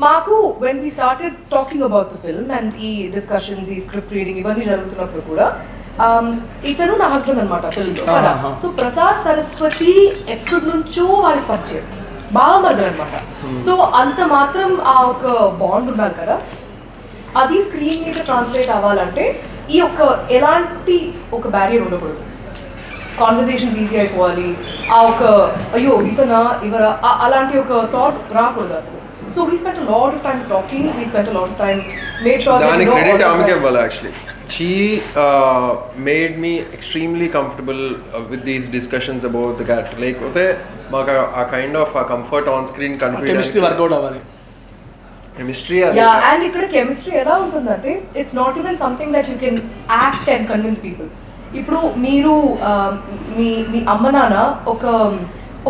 మాకు when we started talking about the film and ఈ discussions, ఈ script reading ఇవన్నీ జరుగుతున్నప్పుడు కూడా ఇతను నా హస్బెండ్ అనమాట ఫిల్మ్ లో కదా. సో ప్రసాద్ సరస్వతి ఎక్కడి నుంచో వాళ్ళకి పరిచయం, బాగా మర్దలు అనమాట. సో అంత మాత్రం ఆ ఒక బాండ్ ఉండాలి కదా, అది స్క్రీన్ మీద ట్రాన్స్లేట్ అవ్వాలంటే ఈ ఒక ఎలాంటి ఒక బ్యారియర్ ఉండకూడదు. కాన్వర్సేషన్స్ ఈజీ అయిపోవాలి, ఆ ఒక అయ్యో ఇతనా ఇవరా అలాంటి ఒక థాట్ రాకూడదు అసలు. So we spent a lot of time talking, we spent a lot of time, made sure that you know credit amike avvala actually. She made me extremely comfortable with these discussions about the character. Like ote maka a kind of a comfort on screen convey. Chemistry work out avali. Chemistry yeah, and ikkada chemistry ela untundante it's not even something that you can act and convince people. ఇప్పుడు మీరు మీ అమ్మ నాన్న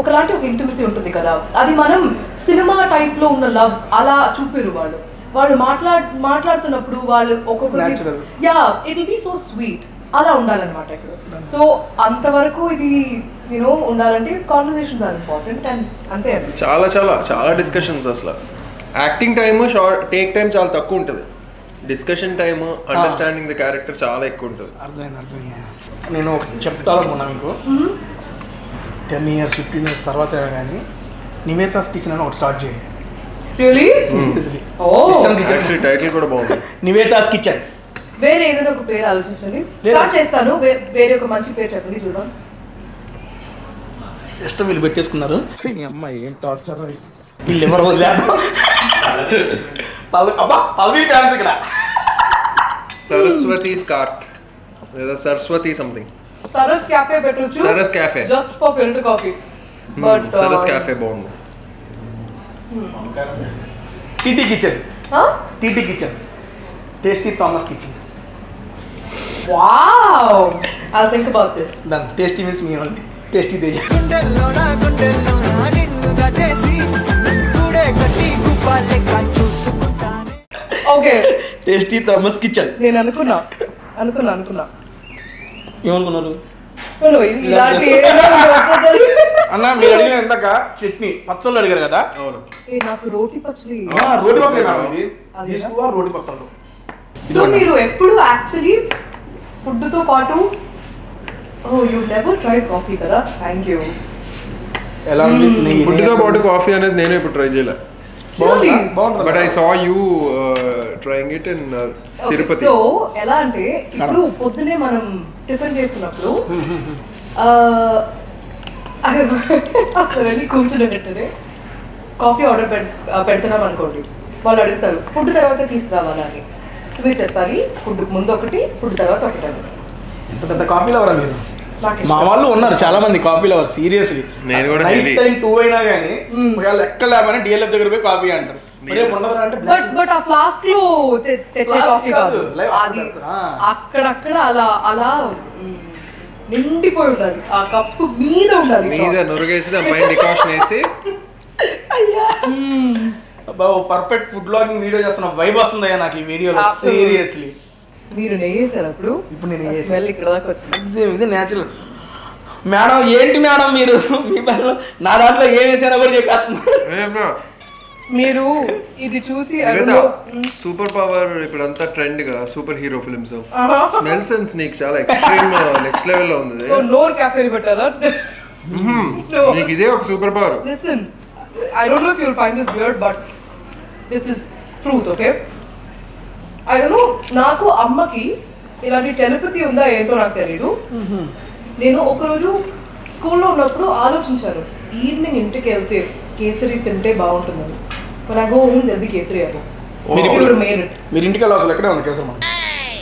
ఒకలాంటి ఒక intimacy ఉంటుంది కదా, అది మనం సినిమా టైప్లో ఉన్న లవ్ అలా చూపిరు. వాళ్ళు మాట్లాడుతున్నప్పుడు వాళ్ళు ఒక్కొక్కరు yeah it will be so sweet అలా ఉండాలన్నమాట ఇక్కడ. సో అంతవరకు ఇది యూనో ఉండాలంటే కాన్వర్సేషన్స్ ఆర్ ఇంపార్టెంట్ అండ్ అంతే అండి. చాలా చాలా చాలా డిస్కషన్స్. అసలు యాక్టింగ్ టైమ్ టేక్ టైం చాలా తక్కువ ఉంటుంది, discussion time understanding the character చాలా ఎక్కువ ఉంటుంది. అర్థమైంది. నేను చెప్తానుకున్నా మీకు 10 years 15 years తర్వాత కానీ నివేతాస్ కిచెన్ అని ఒకటి స్టార్ట్ చేయండి. రియల్లీ? యాక్చువల్లీ టైటిల్ కూడా బాగుంది, నివేతాస్ కిచెన్. వేరే ఏదైనా ఒక పేరు ఆలోచించండి, స్టార్ట్ చేస్తాను. వేరే ఒక మంచి పేరు చెప్పండి చూద్దాం. ఇష్టం వీళ్ళు పెట్టేసుకున్నారు. అమ్మాయి ఏం టార్చర్ వీళ్ళు ఎవరు వదిలేరు. పల్వీ ఫ్యాన్స్ ఇక్కడ. సరస్వతి స్కార్ట్ లేదా సరస్వతి సంథింగ్. సరస్ క్యాఫే పెట్టొచ్చు, Saras cafe just for filter coffee. But Saras cafe బాగుంది. TT kitchen, TT kitchen, tasty Thomas kitchen. Wow, I'll think about this. Done. Tasty means me only. Tasty Teja. Okay. Tasty Thomas Kitchen. నేను అనుకున్నా. ఏమనుకున్నారు? ఇలాంటి అన్న మీరు అడిగిన ఇందాక చట్నీ పచ్చళ్ళు అడిగారు కదా. అవును. నాకు రోటి పచ్చడి. రోటి పచ్చడి మేడం ఇది. తీసుకోవా రోటి పచ్చళ్ళు. సో మీరు ఎప్పుడు యాక్చువల్లీ ఫుడ్ తో పాటు యూ నెవర్ ట్రైడ్ కాఫీ కదా? Thank you. ఎలా ఉంది ఫుడ్ తో పాటు కాఫీ అనేది నేను ఇప్పుడు ట్రై చేయలే. బాగుంది. But I saw you trying it in Tirupati. So ఎలా అంటే ఇప్పుడు పొద్దునే మనం టిఫిన్ చేస్తున్నప్పుడు అక్కడ వెళ్ళి కూర్చునేటట్టునే కాఫీ ఆర్డర్ పెడుతున్నాం అనుకోండి, వాళ్ళు అడుగుతారు ఫుడ్ తర్వాత తీసుకురావాలని. సో మీరు చెప్పాలి ఫుడ్ ముందు ఒకటి, ఫుడ్ తర్వాత ఒకటి అని. ఎంత పెద్ద కాఫీ లవరా మీరు? మా వాళ్ళు ఉన్నారు చాలా మంది కాఫీ లవర్. సీరియస్లీ నేను కూడా నైట్ టైం 2 అయినా కానీ ఒకవేళ ఎక్కడ లేకపోయినా డిఎల్ఎఫ్ దగ్గర పోయి కాఫీ అంటారు. బట్ ఆ ఫ్లాస్క్ లో తెచ్చే కాఫీ కాదు, అది అక్కడక్కడ అలా అలా నిండిపోయి ఉండాలి, ఆ కప్పు మీద ఉండాలి, మీద నురుగేసి దానిపైన డికాషన్ వేసి. పర్ఫెక్ట్ ఫుడ్ బ్లాగింగ్ వీడియో చేస్తున్న వైబ్ వస్తుందయ్యా నాకు ఈ వీడియోలో. సీరియస్లీ మీరు నెయ్యేసారు అప్పుడు. ఇప్పుడు నేను స్మెల్ ఇక్కడ దాకా వచ్చింది. ఇది న్యాచురల్. మేడం ఏంటి మేడం మీరు మీ పనిలో నా దాంట్లో ఏం వేసారో కూడా చెప్పేస్తున్నారు. మీరు ఇది చూసి సూపర్ పవర్ ఇప్పుడంతా ట్రెండ్ గా super hero films smell sense నీకు చాలా ఎక్స్ట్రీమ్ నెక్స్ట్ లెవెల్ లో ఉంది. సో నోర్ క్యాఫే పెట్టారా? నీకు ఇదే ఒక super power. Listen, I don't know if you'll find this weird, but this is truth, okay? I don't know, నాకు అమ్మకి ఇలాంటి టెలిపతి ఉందా ఏంటో నాకు తెలీదు. నేను ఒకరోజు స్కూల్లో ఉన్నప్పుడు ఆలోచించాను, ఈవినింగ్ ఇంటికి వెళ్తే కేసరి తింటే బాగుంటుందని. When I go home, there'll be kesari at home. మీరు ఇంటికి వెళ్ళి అసలు ఎక్కడే ఉంది కేసరి మనం.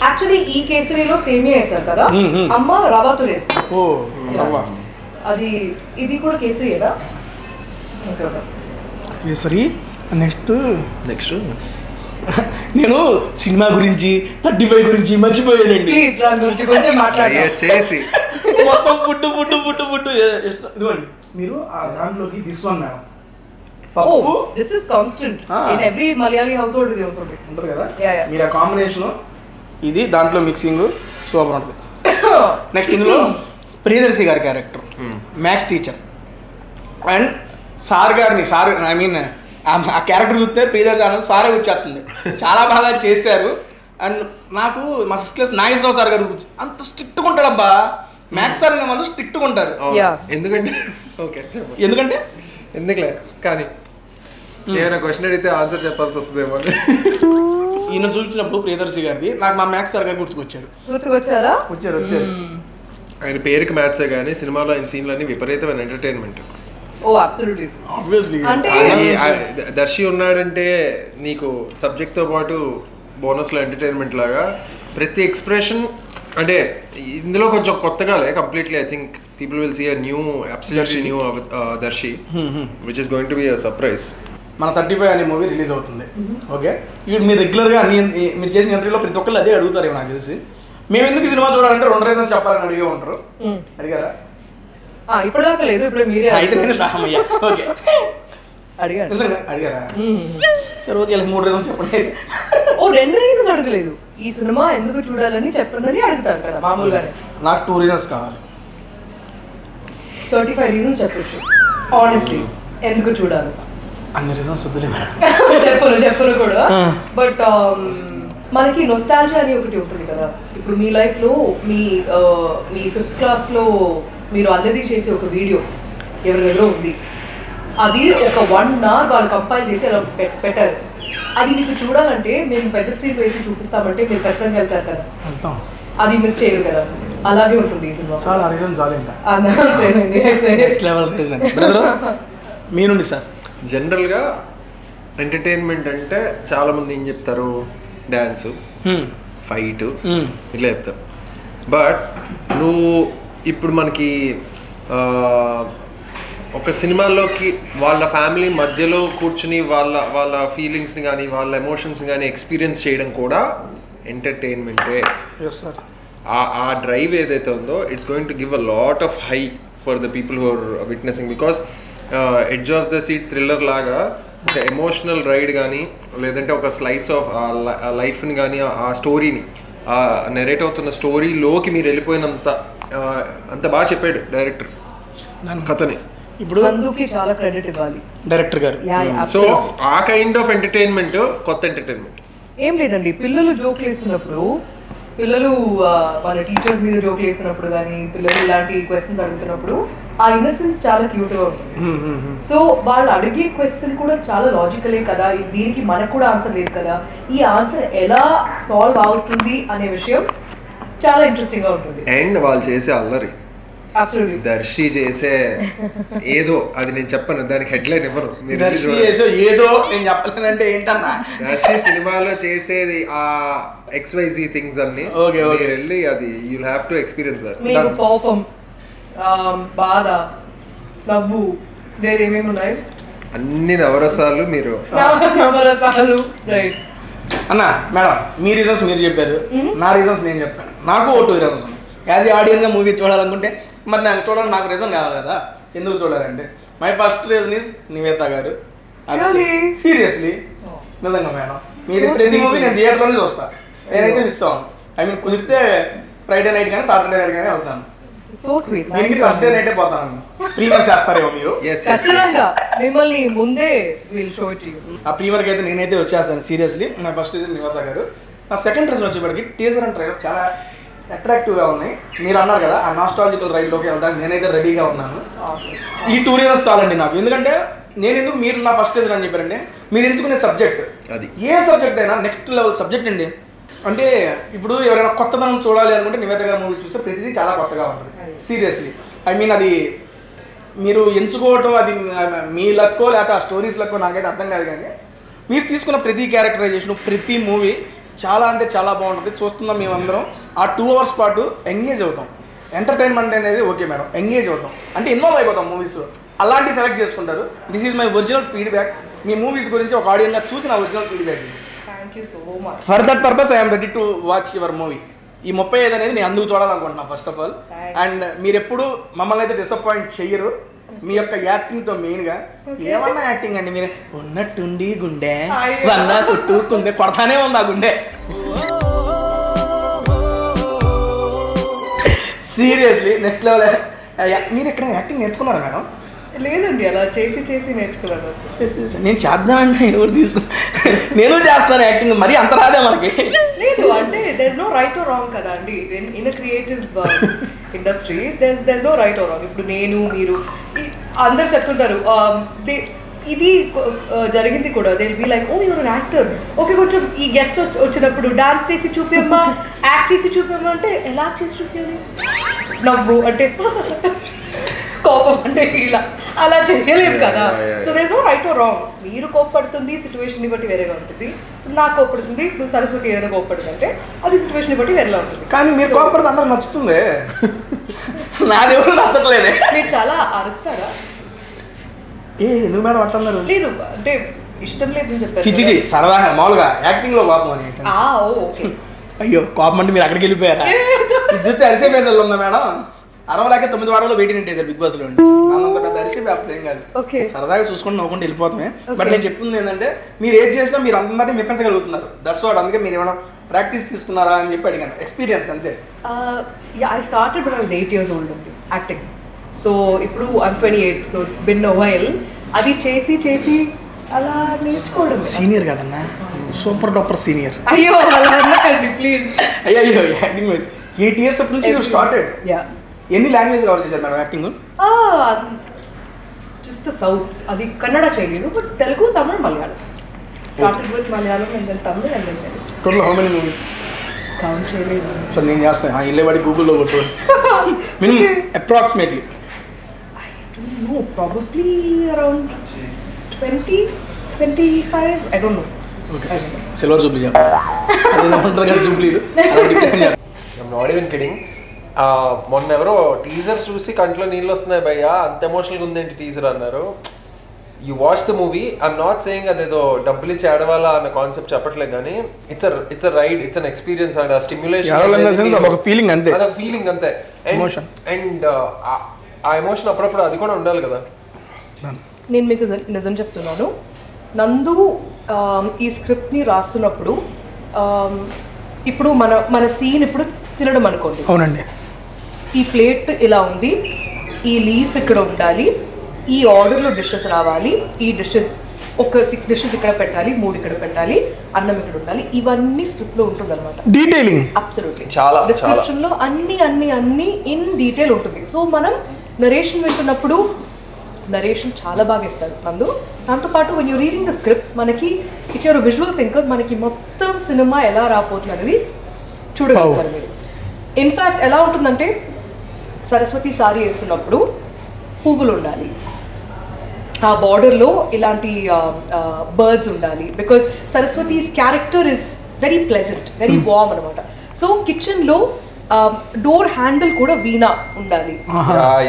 యాక్చువల్లీ ఈ కేసరిలో సేమియా వేస్తారు కదా, అమ్మ రవాతో వేస్తుంది. ఓ రవ్వ. అది ఇది కూడా కేసరియేనా? కేసరి. నెక్స్ట్ నేను సినిమా గురించి 35 గురించి మర్చిపోయానండి. ప్లీజ్ దాని గురించి కొంచెం మాట్లాడండి. మొత్తం పుట్టు ఇదిగోండి మీరు దాంట్లోకి this one madam. Oh, this is constant. In every Malayali household ఇది ఉంటుంది. ఉంటుంది కదా. Yeah. మీరు ఆ కాంబినేషన్ ఇది దాంట్లో మిక్సింగ్ సూపర్ ఉంటుంది. నెక్స్ట్ ఇందులో ప్రియదర్శి గారి character maths teacher and sir గారిని ఐ మీన్ ఆ క్యారెక్టర్ చూస్తే ప్రియదర్శి అన్నది సారే వచ్చేస్తుంది. చాలా బాగా చేశారు. అండ్ నాకు మా 6th క్లాస్ నాగేశ్వరరావు సార్ గారు అంత స్ట్రిక్ట్గా ఉంటాడబ్బా. మ్యాథ్స్ సార్ అనే వాళ్ళు స్ట్రిక్ట్గా ఉంటారు. ఎందుకంటే ఎందుకులే కానీ ఏమైనా క్వశ్చన్ అడిగితే ఆన్సర్ చెప్పాల్సి వస్తుందేమో. ఈయన చూపించినప్పుడు ప్రియదర్శి గారిది నాకు మా మ్యాథ్స్ సార్ గారు గుర్తుకొచ్చారా? వచ్చారు. ఆయన పేరుకి మ్యాథ్సే కానీ సినిమాలో ఆయన సీన్లన్నీ విపరీతమైన ఎంటర్టైన్మెంట్. ఓ అబ్సల్యూట్లీ. ఆబ్వియస్లీ దర్శి ఉన్నాడంటే నీకు సబ్జెక్ట్ తో పాటు బోనస్ లో ఎంటర్టైన్మెంట్ లాగా ప్రతి ఎక్స్ప్రెషన్ అంటే ఇందులో కొంచెం కొత్తగాలే completely. I think people will see a new, absolutely new Darshi, which is going to be a surprise. మన 35 అనే మూవీ రిలీజ్ అవుతుంది. ఓకే, ఇప్పుడు మీరు రెగ్యులర్గా అన్ని మీరు చేసిన ఇంటర్వ్యూలో ప్రతి ఒక్కళ్ళు అదే అడుగుతారేమో నాకు తెలిసి. మేము ఎందుకు సినిమా చూడాలంటే 2 రీజన్స్ చెప్పాలని అడిగే ఉంటారు. అడిగారా? ఇప్పుడు దాకా లేదు, ఇప్పుడు మీరే అయితే నేను రామయ్యా. ఓకే అడిగారా? సరే ఓకే, 3 రీజన్స్ చెప్పండి. 2 రీజన్స్ అడగలేదు. ఈ సినిమా ఎందుకు చూడాలని చెప్పండి అడుగుతారు కదా మామూలుగానే. నాకు 2 రీజన్స్ కావాలి. 35 రీజన్స్ చెప్పొచ్చు ఆనెస్ట్లీ ఎందుకు చూడాలి. అన్ని రీజన్స్ వద్దులే మేడం. చెప్పను కూడా. బట్ మనకి నొస్టాల్జియా అని ఒకటి ఉంటుంది కదా. ఇప్పుడు మీ లైఫ్లో మీ 5th క్లాస్లో మీరు అల్లరి చేసే ఒక వీడియో ఎవరి దగ్గర ఉంది. అది ఒక 1 hour వాళ్ళు కంపైల్ చేసి అలా పెట్టారు. అది మీకు చూడాలంటే మేము పెద్ద స్క్రీన్ వేసి చూపిస్తామంటే మీరు ఖచ్చితంగా వెళ్తారు కదా, అది మిస్ చేయరు కదా. అలాగే ఉంటుంది ఈ సినిమా. చాలా రీజన్ చాలు ఇంకా. మీ నుండి సార్. జనరల్గా ఎంటర్టైన్మెంట్ అంటే చాలా మంది ఏం చెప్తారు, డ్యాన్స్, ఫైట్ ఇట్లా చెప్తారు. బట్ నువ్వు ఇప్పుడు మనకి ఒక సినిమాలోకి వాళ్ళ ఫ్యామిలీ మధ్యలో కూర్చుని వాళ్ళ ఫీలింగ్స్ని కానీ వాళ్ళ ఎమోషన్స్ కానీ ఎక్స్పీరియన్స్ చేయడం కూడా ఎంటర్టైన్మెంటే. ఆ డ్రైవ్ ఏదైతే ఉందో it's going to give a lot of high for the people who are witnessing. Because edge of the seat thriller లాగా ఒక ఎమోషనల్ రైడ్ కానీ లేదంటే ఒక స్లైస్ ఆఫ్ లైఫ్ని కానీ ఆ స్టోరీని నెరేట్ అవుతున్న స్టోరీలోకి మీరు వెళ్ళిపోయినంత అంత బాగా చెప్పాడు డైరెక్టర్ కథని. ఇప్పుడు అందుకే చాలా క్రెడిట్ ఇవ్వాలి డైరెక్టర్ గారు. సో ఆ కైండ్ ఆఫ్ ఎంటర్టైన్మెంట్ కొత్త ఎంటర్టైన్మెంట్ ఏం లేదండి. పిల్లలు జోక్లు వేసినప్పుడు, పిల్లలు వాళ్ళ టీచర్స్ మీద జోక్లు వేసినప్పుడు కానీ, పిల్లలు ఇలాంటి క్వశ్చన్స్ అడుగుతున్నప్పుడు ఆ ఇన్నసెన్స్ చాలా క్యూట్గా ఉంటుంది. సో వాళ్ళు అడిగే క్వశ్చన్ కూడా చాలా లాజికలే కదా, దీనికి మనకు కూడా ఆన్సర్ లేదు కదా, ఈ ఆన్సర్ ఎలా సాల్వ్ అవుతుంది అనే విషయం చాలా ఇంట్రెస్టింగ్ గా ఉంటుంది. అండ్ వాళ్ళు చేసే అల్లరి, దర్శి చేసే ఏదో అది నేను చెప్పను, దానికి హెడ్లైన్ ఇవ్వను. ఏదో నేను చెప్పలేనంటే ఏంటన్నా, దర్శి సినిమాలో చేసేది ఆ XYZ థింగ్స్ అన్ని వెళ్ళి అది you have to experience that. మీకు కోపం, బాధ, నవ్వు, వేరే ఏమేమి ఉన్నాయి, అన్ని నవరసాలు మీరు నవరసాలు. రైట్ అన్న మేడం, మీ రీజన్స్ మీరు చెప్పారు, నా రీజన్స్ నేను చెప్తాను. నాకు 2 రీజన్స్ ఉన్నాయి. యాజ్ ఏ ఆడియన్గా మూవీ చూడాలనుకుంటే మరి నేను చూడాలని నాకు రీజన్ కావాలి కదా, ఎందుకు చూడాలంటే my first reason is Nivetha గారు. సీరియస్లీ నిజంగా మేడం, మీరు ప్రతి మూవీ నేను థియేటర్లోనే చూస్తాను. నేనైతే ఇస్తాను. ఐ మీన్ కుదిస్తే ఫ్రైడే నైట్ కానీ సాటర్డే నైట్ కానీ వెళ్తాను. So sweet. దీనికి ఫస్ట్ డే నైటే పోతాను. ప్రీమియర్ చేస్తారేమో మీరు. ఖచ్చితంగా మిమ్మల్ని ముందే విల్ షో ఇట్ యు. ఆ ప్రీమియర్కి అయితే నేనైతే వచ్చేస్తాను సీరియస్లీ. నా ఫస్ట్ రీజన్ నివాస గారు. నా సెకండ్ రీజన్ వచ్చేప్పటికి టీజర్ అండ్ ట్రైలర్ చాలా అట్రాక్టివ్గా ఉన్నాయి. మీరు అన్నారు కదా ఆ నాస్టాలజికల్ రైడ్లోకి వెళ్ళడానికి నేనైతే రెడీగా ఉన్నాను. ఈ 2 రీజన్స్ చాలండి నాకు. ఎందుకంటే నేను ఎందుకు మీరు నా ఫస్ట్ రీజన్ అని చెప్పారంటే మీరు ఎంచుకునే సబ్జెక్ట్ అది ఏ సబ్జెక్ట్ అయినా నెక్స్ట్ లెవెల్ సబ్జెక్ట్ అండి. అంటే ఇప్పుడు ఎవరైనా కొత్తదనం చూడాలి అనుకుంటే నివేదిక గారి మూవీ చూస్తే ప్రతిదీ చాలా కొత్తగా ఉంటుంది. సీరియస్లీ ఐ మీన్ అది మీరు ఎంచుకోవటం అది మీ లక్కో లేకపోతే ఆ స్టోరీస్ లక్కో నాకైతే అర్థం కాదు. కానీ మీరు తీసుకున్న ప్రతి క్యారెక్టరైజేషన్ ప్రతి మూవీ చాలా అంటే చాలా బాగుంటుంది. చూస్తున్నాం మేమందరం ఆ 2 hours పాటు ఎంగేజ్ అవుతాం. ఎంటర్టైన్మెంట్ అనేది ఓకే మేడం, ఎంగేజ్ అవుతాం అంటే ఇన్వాల్వ్ అయిపోతాం మూవీస్. అలాంటివి సెలెక్ట్ చేసుకుంటారు. This is my original feedback. Me movies గురించి ఒక ఆడియన్గా చూసి నా ఒరిజినల్ ఫీడ్బ్యాక్ ఇది. For that purpose I'm ready to watch your movie. ఈ 35 అనేది నేను అందుకు చూడాలనుకుంటున్నాను ఫస్ట్ ఆఫ్ ఆల్. అండ్ మీరు ఎప్పుడు మమ్మల్ని అయితే డిసప్పాయింట్ చెయ్యరు మీ యొక్క యాక్టింగ్తో. మెయిన్గా ఏమన్నా యాక్టింగ్ అండి మీరు ఉన్నట్టుండి గుండె వన్నా కొట్టుకుందే కొడతానే ఉంది ఆ గుండె. Seriously next level. మీరు ఎక్కడ యాక్టింగ్ నేర్చుకున్నారా మేడం? లేదండి, అలా చేసి చేసి నేర్చుకున్నాను. నేను చేద్దామంటే ఎవరు తీసుకున్నా నేను చేస్తాను యాక్టింగ్. మరి అంత రాదే మనకి. లేదు అంటే there is no right or wrong కదా అండి. In a creative industry there is no right or wrong. ఇప్పుడు నేను మీరు అందరు చెప్తుంటారు ఇది జరిగింది కూడా. They will be like oh you're an actor, okay కొంచెం ఈ గెస్ట్ వచ్చినప్పుడు డాన్స్ చేసి చూపించమ్మా, యాక్ట్ చేసి చూపించమ్మా అంటే ఎలా చేసి చూపించాలి? నవ్వు అంటే కోపం అంటే ఇలా అలా చేయలేము కదా. So there is no right or wrong. మీరు కోపడుతుంది సిచ్యువేషన్ బట్టి వేరేగా ఉంటుంది. నాకు కోపడుతుంది, ఇప్పుడు సరస్వతి ఏదైనా కోపడుతుంది అంటే అది సిచ్యువేషన్ బట్టి వేరేలా ఉంటుంది. కానీ మీరు కోపడితే అందరూ నచ్చుతుంది. నాదేమో నచ్చట్లేదే. మీరు చాలా అరుస్తారా? ఎందుకు మేడం అట్లా అన్నారు? లేదు అంటే ఇష్టం లేదని చెప్పారు. చిచి సరదాగా మామూలుగా యాక్టింగ్ లో కోపం అని. ఓకే. అయ్యో కోపం అంటే మీరు అక్కడికి వెళ్ళిపోయారా? చూస్తే అరిసే పేసలు ఉందా మేడం? అరవలేక 9 వారాలు వెయిటింగ్ పెట్టేసారు బిగ్ బాస్ లో. అంత పెద్ద అరిసే పేపర్ ఏం కాదు, సరదాగా చూసుకుంటూ నవ్వుకుంటూ వెళ్ళిపోతామే. బట్ నేను చెప్తుంది ఏంటంటే మీరు ఏది చేసినా మీరు అందరినీ మెప్పించగలుగుతున్నారు. That's what. అందుకే మీరు ఏమైనా ప్రాక్టీస్ తీసుకున్నారా అని చెప్పి అడిగాను. ఎక్స్పీరియన్స్ అంతే. I started when I was 8 years old అండి యాక్టింగ్. సో ఇప్పుడు I'm 28, so it's been a while. అది చేసి చేసి అలా నేర్చుకోవడం. సీనియర్ కదన్నా, సూపర్ డూపర్ సీనియర్. అయ్యో అలా అన్నకండి ప్లీజ్. అయ్యో యాక్టింగ్ 8 years అప్పటి నుంచి యూ స్టార్టెడ్. ఎన్ని లాంగ్వేజ్ కవర్ చేశారు మేడం యాక్టింగ్? Just south. అది కన్నడ చేయలేదు, but Telugu, Tamil, Malayalam. Started with Malayalam and then Tamil and then Telugu. Total how many movies? Count చేయలేదు. సో నేను చేస్తాను వెళ్ళేవాడి గూగుల్లో కొట్టు. Minimum approximately I don't know, probably around 20-25. I don't know. Okay silver jubilee చెప్పండి. జూబ్లీలు నాట్ ఈవెన్ కిడింగ్. మొన్న ఎవరో టీజర్ చూసి కంట్లో నీళ్ళు వస్తున్నాయి భయ్యా, అంత ఎమోషనల్గా ఉందేంటి టీజర్ అన్నారు. You watch the movie. I'm not saying అదేదో డబ్బులు ఇచ్చి ఆడవాలా అన్న కాన్సెప్ట్ చెప్పట్లేదు, కానీ it's a ride, it's an experience and stimulation. అదొక ఫీలింగ్ అంతే. అండ్ ఆ ఎమోషన్ అప్పుడప్పుడు అది కూడా ఉండాలి కదా. నేను మీకు నిజం చెప్తున్నాను, నందు ఈ స్క్రిప్ట్ని రాస్తున్నప్పుడు ఇప్పుడు మన సీన్ ఇప్పుడు తినడం అనుకోండి. అవునండి. ఈ ప్లేట్ ఇలా ఉంది, ఈ లీఫ్ ఇక్కడ ఉండాలి, ఈ ఆర్డర్లో డిషెస్ రావాలి, ఈ డిషెస్ ఒక 6 dishes ఇక్కడ పెట్టాలి, 3 ఇక్కడ పెట్టాలి, అన్నం ఇక్కడ ఉండాలి, ఇవన్నీ స్క్రిప్ట్లో ఉంటుంది అనమాట. Detailing absolutely. డిస్క్రిప్షన్లో అన్ని ఇన్ డీటెయిల్ ఉంటుంది. సో మనం నరేషన్ వింటున్నప్పుడు నరేషన్ చాలా బాగా ఇస్తారు నందు. దాంతోపాటు when you're reading the script మనకి ఇఫ్ యూర్ విజువల్ థింకర్ మనకి మొత్తం సినిమా ఎలా రాబోతుంది అనేది చూడగలుగుతారు మీరు. ఇన్ఫ్యాక్ట్ ఎలా ఉంటుందంటే సరస్వతి సారీ వేస్తున్నప్పుడు పువ్వులు ఉండాలి, ఆ బార్డర్లో ఇలాంటి బర్డ్స్ ఉండాలి, because Saraswati's character is very pleasant, very warm అనమాట. సో కిచెన్లో డోర్ హ్యాండిల్ కూడా వీణా ఉండాలి,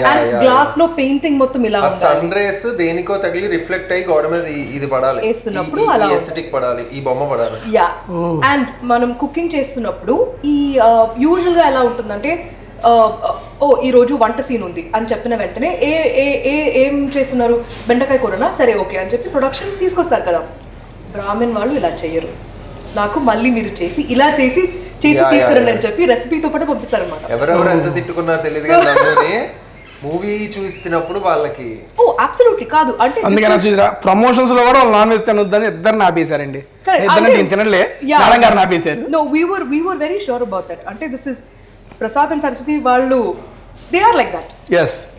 అండ్ గ్లాస్ లో పెయింటింగ్ మొత్తం ఇలా సన్ రేస్ దేనికో తగిలి రిఫ్లెక్ట్ అయ్యి గోడ మీద ఇది పడాలి, వేస్తున్నప్పుడు అలా ఎస్థెటిక్ పడాలి, ఈ బొమ్మ పడాలి. యా. అండ్ మనం కుకింగ్ చేస్తున్నప్పుడు ఈ యూజువల్ గా ఎలా ఉంటుందంటే ఈరోజు వంట సీన్ ఉంది అని చెప్పిన వెంటనే ఏం చేస్తున్నారు, బెండకాయ కూరనా, సరే ఓకే అని చెప్పి ప్రొడక్షన్ తీసుకొస్తారు కదా. బ్రాహ్మణ్ వాళ్ళు ఇలా చెయ్యరు. నాకు మళ్ళీ మీరు చేసి ఇలా చేసి తీసుకురండి అని చెప్పి రెసిపీతో పాటు పంపిస్తారనమాట. ఎవరెవరు ఎంత తిట్టుకున్నారో తెలియదు కానీ నన్నుని మూవీ చూస్తున్నప్పుడు వాళ్ళకి ఓ అబ్సల్యూట్లీ కాదు అంటే అందుకని చూసారా ప్రమోషన్స్ లో కూడా వాళ్ళు నాన్ వెజ్ తినొద్దని ఇద్దరిని ఆపేశారండి. ఇద్దరు నేను తినలే, మేడం గారిని ఆపేశారు. No, we were very sure about that. అంటే this is Prasad and Saraswati వాళ్ళు దే ఆర్ లైక్ దట్.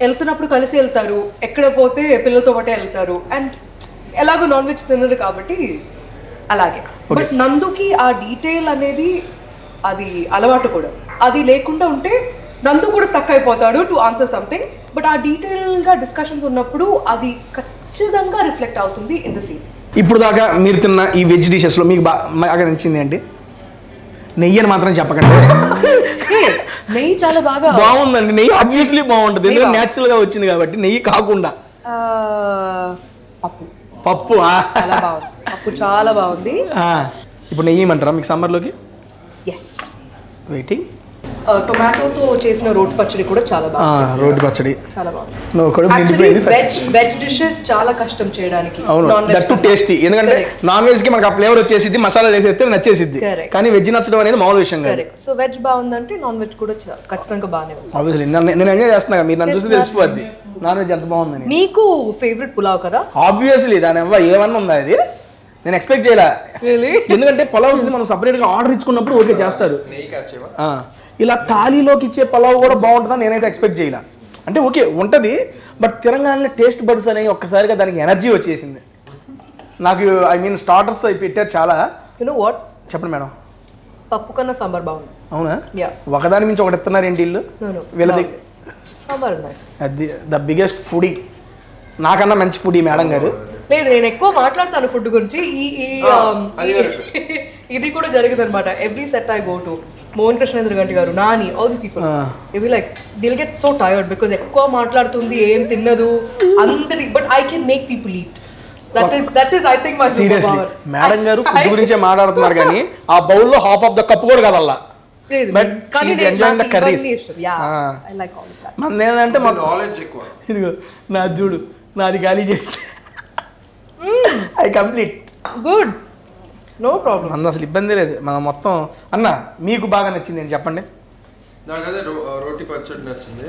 వెళ్తున్నప్పుడు కలిసి వెళ్తారు, ఎక్కడ పోతే పిల్లలతో పాటే వెళ్తారు, అండ్ ఎలాగో నాన్ వెజ్ తినరు కాబట్టి అలాగే. బట్ నందుకి ఆ డీటెయిల్ అనేది అది అలవాటు కూడా, అది లేకుండా ఉంటే నందు కూడా స్టక్ అయిపోతాడు టు ఆన్సర్ సంథింగ్. బట్ ఆ డీటెయిల్గా డిస్కషన్స్ ఉన్నప్పుడు అది ఖచ్చితంగా రిఫ్లెక్ట్ అవుతుంది ఇన్ ద సీన్. ఇప్పుడు దాకా మీరు తిన్న ఈ వెజ్ డిషెస్లో మీకు బాగా నచ్చింది ఏంటి? నెయ్యి అని మాత్రం చెప్పకండి. నెయ్యి చాలా బాగా బాగుందండి. నెయ్యి ఆబ్వియస్లీ బాగుంటుంది, ఎందుకంటే న్యాచురల్ గా వచ్చింది కాబట్టి. నెయ్యి కాకుండా పప్పు చాలా బాగుంది. పప్పు చాలా బాగుంది. ఇప్పుడు నెయ్యి ఏమంటారా మీకు సమ్మర్లోకి? ఎస్. వెయిటింగ్. టొమాటోతో చేసిన రోటి పచ్చడి కూడా చాలా బాగుంది. రోటి పచ్చడి చాలా బాగుంది. వెజ్ డిషెస్ చాలా కష్టం చేయడానికి. దట్ టు టేస్టీ, ఎందుకంటే నాన్ వెజ్ కి మనకు ఆ ఫ్లేవర్ వచ్చేసిద్ది, మసాలా వేసేస్తే నచ్చేసిద్ది. కానీ వెజ్ నచ్చడం అనేది మామూలు విషయం కాదు. సో వెజ్ బాగుందంటే నాన్ వెజ్ కూడా ఖచ్చితంగా బాగానే ఉంది. ఆబ్వియస్లీ నేను ఎంజాయ్ చేస్తున్నా, మీరు నన్ను చూసి తెలిసిపోద్ది నాన్ వెజ్ ఎంత బాగుందని. మీకు ఫేవరెట్ పులావ్ కదా? ఆబ్వియస్లీ దాని ఏమన్నా ఉందా అది? నేను ఎక్స్పెక్ట్ చేయలే, ఎందుకంటే పులావ్ మనం సపరేట్ గా ఆర్డర్ ఇచ్చుకున్నప్పుడు ఓకే చేస్తారు. ఇలా థాలీలోకి ఇచ్చే పలావ్ కూడా బాగుంటుందని నేనైతే ఎక్స్పెక్ట్ చేయలే. అంటే ఓకే ఉంటుంది, బట్ తిరంగానే టేస్ట్ బడ్స్ అనేవి ఒక్కసారిగా దానికి ఎనర్జీ వచ్చేసింది నాకు. ఐ మీన్ స్టార్టర్స్ అవి పెట్టారు చాలా. యు నో వాట్, చెప్పండి మేడం. పప్పు కన్నా సాంబార్ బాగుంది. అవునా? ఒకదాని మించి ఒకటి ఇస్తున్నారు ఏంటి వీళ్ళు? వీళ్ళది సాంబార్ ఇస్ నైస్. అది ద బిగ్గెస్ట్ ఫుడీ, నాకన్నా మంచి ఫుడీ మేడం గారు. లేదు, నేను ఎక్కువ మాట్లాడతాను ఫుడ్ గురించి. ఇది కూడా జరిగింది అనమాట. Every set I go to, Mohan Krishnendra Ganti గారు, నాని, ఆల్ దిస్ పీపుల్ ఇవి like they'll get so tired because ఎక్కువ మాట్లాడుతుంది, ఏం తిన్నదు అందరి. But I can make people eat. That is I think my super power. Madam గారు ఫుడ్ గురించే మాట్లాడుతున్నారు కానీ ఆ బౌల్ లో హాఫ్ ఆఫ్ ద కప్ కూడా కదల్లా. ఏంటంటే మా నాలెడ్జ్ ఎక్కువ. ఇదిగో నా చూడు, నాది ఖాళీ చేసి I complete. Good, no problem. అన్న అసలు ఇబ్బంది లేదు. మనం మొత్తం అన్న మీకు బాగా నచ్చింది అని చెప్పండి. నాకు అదే రోటి పచ్చడి నచ్చింది.